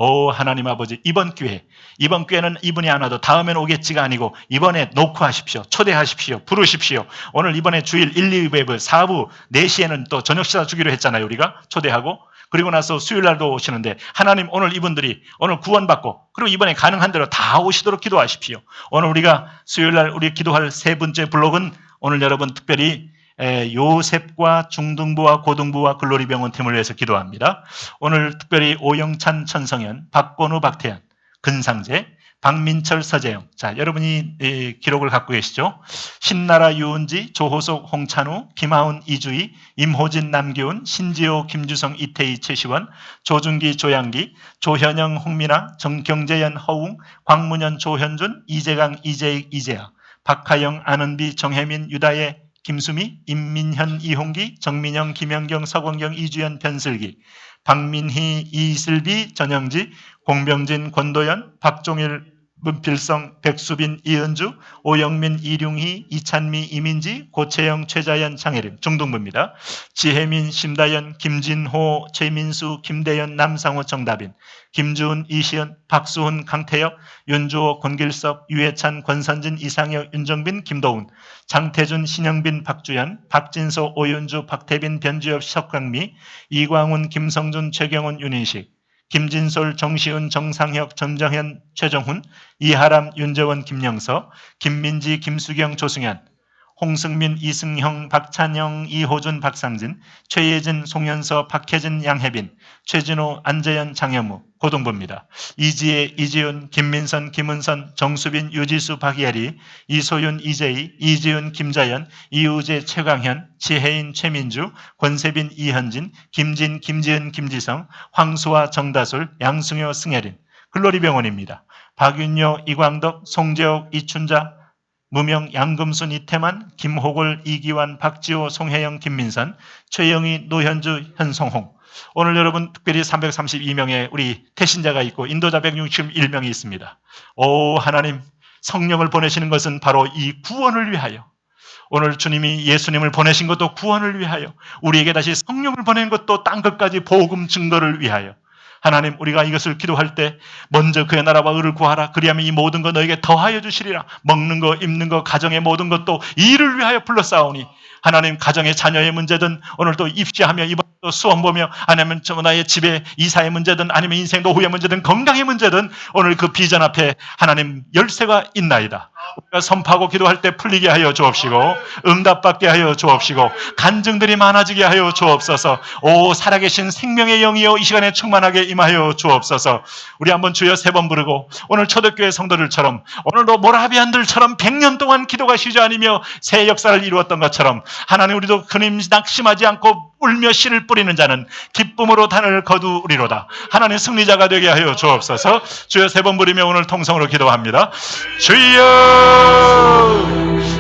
오 하나님 아버지, 이번 기회는 이분이 안 와도 다음엔 오겠지가 아니고 이번에 놓고 하십시오. 초대하십시오. 부르십시오. 오늘 이번에 주일 1, 2부 4부 4시에는 또 저녁 식사 주기로 했잖아요. 우리가 초대하고 그리고 나서 수요일 날도 오시는데 하나님 오늘 이분들이 오늘 구원받고 그리고 이번에 가능한 대로 다 오시도록 기도하십시오. 오늘 우리가 수요일 날 우리 기도할 세 번째 블록은 오늘 여러분 특별히 요셉과 중등부와 고등부와 글로리병원 팀을 위해서 기도합니다. 오늘 특별히 오영찬, 천성현, 박건우, 박태현, 근상재, 박민철, 서재영. 자, 여러분이 기록을 갖고 계시죠? 신나라, 유은지, 조호석, 홍찬우, 김하운, 이주희, 임호진, 남기훈, 신지호, 김주성, 이태희, 최시원, 조준기, 조양기, 조현영, 홍민아, 정경재현, 허웅, 광문현, 조현준, 이재강, 이재익, 이재아, 박하영, 안은비, 정혜민, 유다혜, 김수미, 임민현, 이홍기, 정민영, 김영경, 서건경, 이주연, 변슬기, 박민희, 이슬비, 전영지, 공병진, 권도연, 박종일, 문필성, 백수빈, 이은주, 오영민, 이룡희, 이찬미, 이민지, 고채영, 최자연, 장혜림, 중등부입니다. 지혜민, 심다연, 김진호, 최민수, 김대현, 남상호, 정다빈, 김주은, 이시연, 박수훈, 강태혁, 윤주호, 권길섭, 유해찬, 권선진, 이상혁, 윤정빈, 김도훈, 장태준, 신영빈, 박주연, 박진소, 오윤주, 박태빈, 변주엽, 석강미, 이광훈, 김성준, 최경훈, 윤인식, 김진솔, 정시은, 정상혁, 전정현, 최정훈, 이하람, 윤재원, 김영서, 김민지, 김수경, 조승현, 홍승민, 이승형, 박찬영, 이호준, 박상진, 최예진, 송현서, 박혜진, 양혜빈, 최진호, 안재현, 장현무, 고등부입니다. 이지혜, 이지훈, 김민선, 김은선, 정수빈, 유지수, 박예리, 이소윤, 이재희, 이지훈, 김자연, 이우재, 최강현, 지혜인, 최민주, 권세빈, 이현진, 김진, 김지은, 김지성, 황수아, 정다솔, 양승효, 승혜린, 글로리병원입니다. 박윤효, 이광덕, 송재옥, 이춘자, 무명, 양금순, 이태만, 김호골, 이기환, 박지호, 송혜영, 김민선, 최영희, 노현주, 현성홍. 오늘 여러분 특별히 332명의 우리 태신자가 있고 인도자 161명이 있습니다. 오 하나님, 성령을 보내시는 것은 바로 이 구원을 위하여, 오늘 주님이 예수님을 보내신 것도 구원을 위하여, 우리에게 다시 성령을 보낸 것도 땅 끝까지 복음 증거를 위하여. 하나님, 우리가 이것을 기도할 때 먼저 그의 나라와 의를 구하라. 그리하면 이 모든 것 너에게 더하여 주시리라. 먹는 거, 입는 거, 가정의 모든 것도 이를 위하여 불러싸우니. 하나님, 가정의 자녀의 문제든 오늘 또 입시하며 이번 또 수험 보며 아니면 나의 집에 이사의 문제든 아니면 인생 노후의 문제든 건강의 문제든 오늘 그 비전 앞에 하나님 열쇠가 있나이다. 우리가 선포하고 기도할 때 풀리게 하여 주옵시고 응답받게 하여 주옵시고 간증들이 많아지게 하여 주옵소서. 오 살아계신 생명의 영이여 이 시간에 충만하게 임하여 주옵소서. 우리 한번 주여 3번 부르고 오늘 초대교회 성도들처럼 오늘도 모라비안들처럼 100년 동안 기도가 쉬지 않으며 새 역사를 이루었던 것처럼 하나님 우리도 그님 낙심하지 않고 울며 씨를 뿌리는 자는 기쁨으로 단을 거두리로다. 하나님 승리자가 되게 하여 주옵소서. 주여 3번 부르며 오늘 통성으로 기도합니다. 주여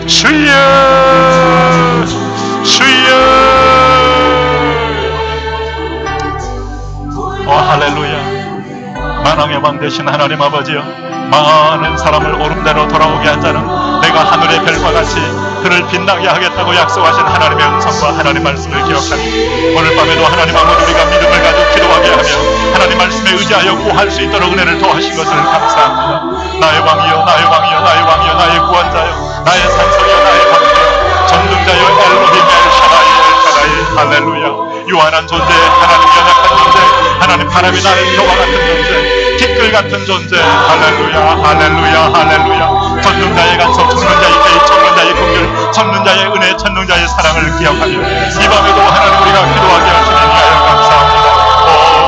주여 주여. 할렐루야. 만왕의 왕 되신 하나님 아버지여, 많은 사람을 오름대로 돌아오게 한 자는 내가 하늘의 별과 같이 그를 빛나게 하겠다고 약속하신 하나님의 음성과 하나님 말씀을 기억하니 오늘 밤에도 하나님 아버지 우리가 믿음을 가지고 기도하게 하며 하나님 말씀에 의지하여 구할 수 있도록 은혜를 도와주신 것을 감사합니다. 나의 왕이여 나의 왕이여 나의 왕이여 나의 구원자여 나의 산성이여 나의 방패여 전능자여 엘로힘 엘샤다이 엘샤다이. 할렐루야. 유한한 존재, 하나님 연약한 존재, 하나님 바람이 나는 겨와 같은 존재, 티끌 같은 존재. 할렐루야 할렐루야 할렐루야. 전능자의 간섭, 전능자의 개입, 전능자의 긍휼, 전능자의 은혜, 전능자의 사랑을 기억하며 이 밤에도 하나님 우리가 기도하게 하시니 하여 감사합니다.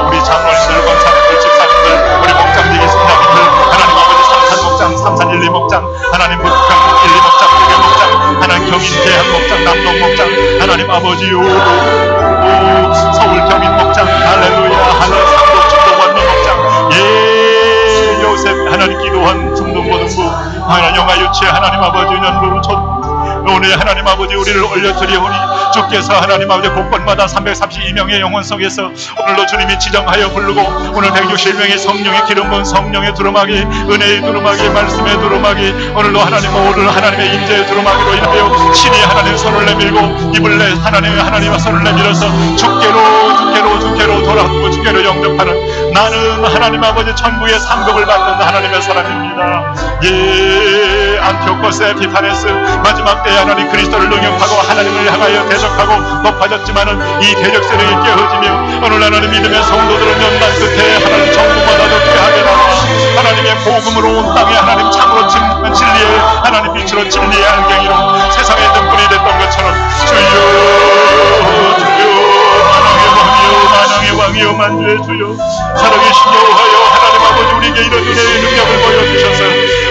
우리 장로님들, 권사님들, 집사님들, 우리 목장님들, 성장님들, 하나님 아버지 삼산목장, 삼산 1, 2목장, 하나님 북경 1, 2목장, 북경목장, 하나님 경인 대한목장, 남동목장, 하나님 아버지요 서울 경인목장, 할렐루야 하나님 상도 중동 원로목장, 예 요셉 하나님 기도한 중동고등부, 하나님 영아 유치 하나님 아버지 연구로 오늘 하나님 아버지 우리를 올려드리오니 주께서 하나님 아버지 곳곳마다 332명의 영혼 속에서 오늘도 주님이 지정하여 부르고 오늘 161명의 성령의 기름 부은 성령의 두루마기, 은혜의 두루마기, 말씀의 두루마기, 오늘도 하나님 오늘 하나님의 임재의 두루마기로 인하여 신이 하나님 손을 내밀고 입을 내 하나님의 손을 내밀어서 주께로 돌아오고 주께로 영접하는 나는 하나님 아버지 천국의 상급을 받는 하나님의 사람입니다. 예 안티오코스 에피파네스 마지막 때에 하나님 그리스도를 능욕하고 하나님을 향하여 대적하고 높아졌지만은 이 대적세력이 깨어지며 오늘 하나님 믿음의 성도들은 연단 끝에 하나님 정부마다 득회하게 나와 하나님의 복음으로 온 땅에 하나님 참으로 진리의 하나님 빛으로 진리의 안경이로 세상의 등불이 됐던 것처럼 주여 만왕의 왕이여 만주의 주여 살아계신 여호와여 하나님 아버지 우리에게 이런 은혜의 능력을 보여주셔서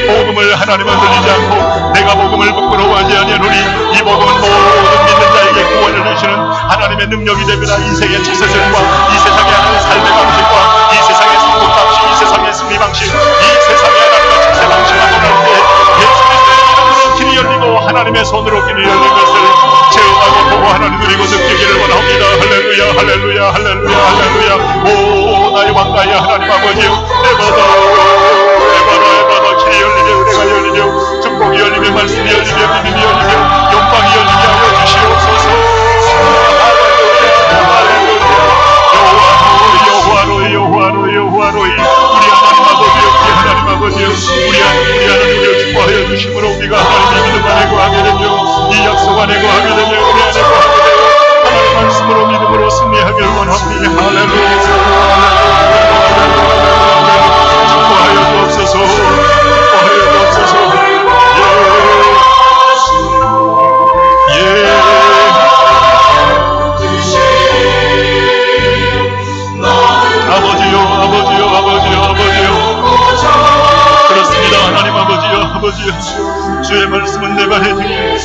복음을 하나님을 들리지 않고 내가 복음을 부끄러워하지 아니하노니 이 복음은 모든 믿는 자에게 구원을 주시는 하나님의 능력이 됩니다. 인생의 자세들과 이 세상의 하나님의 삶의 방식과 이 세상의 성공 방식, 이 세상의 승리 방식, 이 세상의 하나님의 자세 방식과 돌아올 때 예수 그리스도의 이름으로 길이 열리고 하나님의 손으로 길이 열린 것을 체험하고 보고 하나님 누리고 느끼기를 원합니다. 할렐루야 할렐루야 할렐루야 할렐루야. 오 나의 왕 나의 하나님 아버지여 에바라 길이 열리며 은혜가 열리며 축복이 열리며 말씀이 열리며 믿음이 열리며 영광이 열리게 하여 주시옵소서. 할렐루야 할렐루야. 여호와로이 우리 하나님 아버지여 우리 하나님 우리를 축복하여 주심으로 우리가 하나님의 믿음 안에 구하게 되며 이 약속 안에 구하게 되며 우리 안에 구하게 되며 하나님의 말씀으로 믿음으로 승리하길 원합니다. 할렐루야. 축복하여 주옵소서. 축복하여 주옵소서. 그렇습니다. 하나님 아버지요 주의 말씀은 내 발의 등에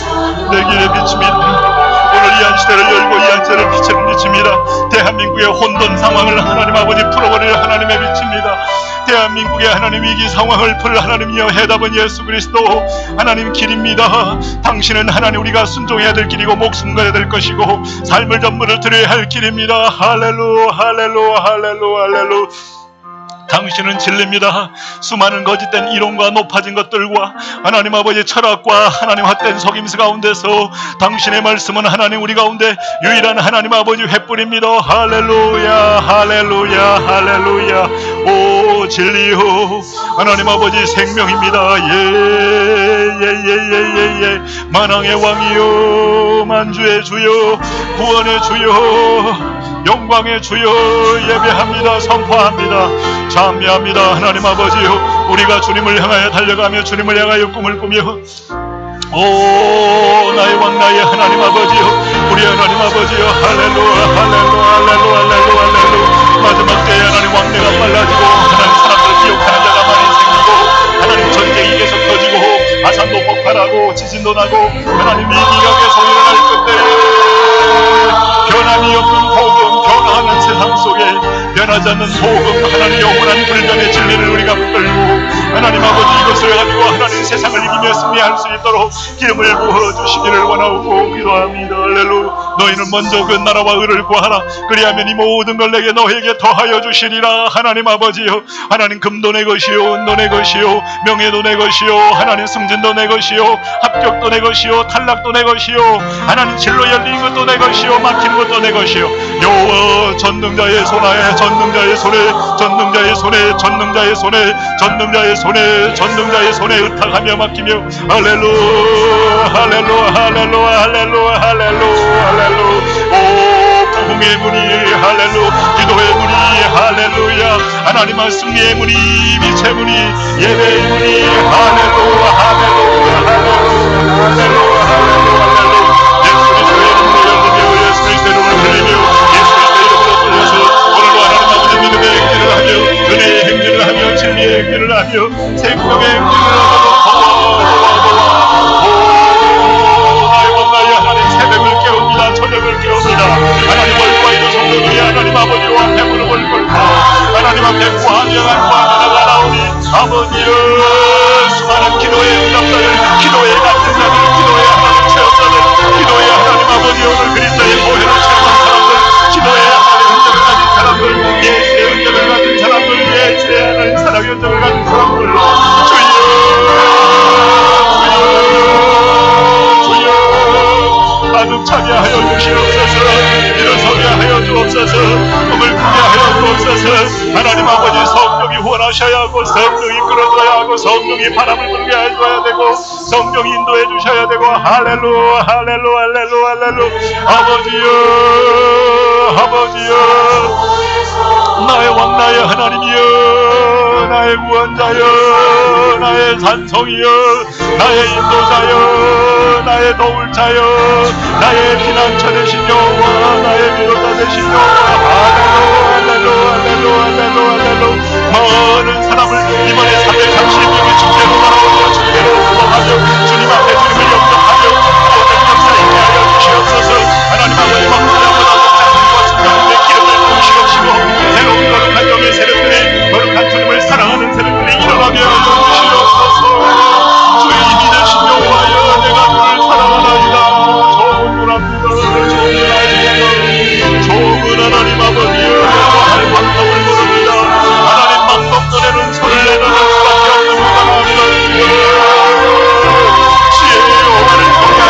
내 길의 빛입니다. 오늘 이 한 시대를 열고 이 한 시대를 빛을 비칩니다. 대한민국의 혼돈 상황을 하나님 아버지 풀어버릴 하나님의 빛입니다. 대한민국의 하나님 위기 상황을 풀 하나님이여 해답은 예수 그리스도 하나님 길입니다. 당신은 하나님 우리가 순종해야 될 길이고 목숨 걸어야 될 것이고 삶을 전부를 드려야 할 길입니다. 할렐루 할렐루 할렐루 할렐루. 당신은 진리입니다. 수많은 거짓된 이론과 높아진 것들과 하나님 아버지의 철학과 하나님 헛된 속임수 가운데서 당신의 말씀은 하나님 우리 가운데 유일한 하나님 아버지 횃불입니다. 할렐루야 할렐루야 할렐루야. 오 진리요 하나님 아버지 생명입니다. 예 만왕의 왕이요 만주의 주요 구원의 주요 영광의 주여 예배합니다. 선포합니다. 찬미합니다. 하나님 아버지요 우리가 주님을 향하여 달려가며 주님을 향하여 꿈을 꾸며 오 나의 왕 나의 하나님 아버지요 우리 하나님 아버지요 할렐루야 할렐루야 할렐루야 할렐루야 할렐루야 마지막 때에 하나님 왕래가 빨라지고 하나님 사람들 기억하는 자가 많이 생기고 하나님 전쟁이 계속 터지고 아산도 폭발하고 지진도 나고 하나님 위기가 계속 일어날 그때 변함이 없는 복음 변화하는 세상 속에 변하지 않는 복음 하나님 영원한 불변의 진리를 우리가 붙들고 하나님 아버지 이것을 가지고 하나님 세상을 이기며 승리할 수 있도록 기름을 부어주시기를 원하고 기도합니다. 할렐루야. 너희는 먼저 그 나라와 의를 구하라. 그리하면 이 모든 걸 내게 너에게 더하여 주시리라. 하나님 아버지요 하나님 금도 내 것이요 은도 내 것이요 명예도 내 것이요 하나님 승진도 내 것이요 합격도 내 것이요 탈락도 내 것이요 하나님 진로 열린 것도 내 것이요 막히는 것도 내 것이요 여호와 전능자의 손아에 전능자의 손에 전능자의 손에 전능자의 손에 전능자의 손에 전능자의 손에 의탁하며 맡기며 할렐루야 할렐루야 할렐루야 할렐루야 할렐루야 할렐루야 오 부흥의 문이 할렐루야 기도의 문이 할렐루야 하나님의 승리의 문이 빛의 문이 예배의 문이 할렐루야 할렐루야 할렐루야 할렐루야 할렐루야 예수 그리스도의 이름으로 열리며 예수 그리스도의 이름으로 들리며 예수 그리스도의 이름으로 돌려서 오늘도 하나님 아버지 믿음의 행진을 하며 은혜의 행진을 하며 진리의 행진을 하며 생명의 행진을 하며 새벽을 깨웁니다. 저녁을 깨웁니다. 하나님 얼과 이루 성도들이 하나님 아버지와 앞에 무릎을 꿇고 하나님 앞에 구하며 나오니 아버지여 수많은 기도의 응답자들 기도의 같은 자들 기도의 하나님 체험자들 기도의 하나님 아버지 오늘 그리스도의 보혈을 체험한 사람들 기도의 하나님 흔적을 가진 사람들 예수의 흔적을 가진 사람들 예수의 하나님 사랑의 흔적을 가진 사람들 가득차게 하여 주시옵소서 일어서게 하여 주옵소서 꿈을 꾸게 하여 주옵소서 하나님 아버지 성령이 후원하셔야 하고 성령이 끌어줘야 하고 성령이 바람을 불게 해줘야 되고 성령이 인도해 주셔야 되고 할렐루야 할렐루야 할렐루야 할렐루야 아버지여 아버지여 나의 왕 나의 하나님이여 나의 구원자여 나의 산성이여 나의 인도자여 나의 도울자여 나의 피난처 되신 여호와 나의 위로자 되신 여호와 할렐루야 할렐루야 할렐루야 할렐루야 많은 사람을 이번에 332개 축제로 바라보며 축제로 구원하며 주님 앞에 주님을 영접하며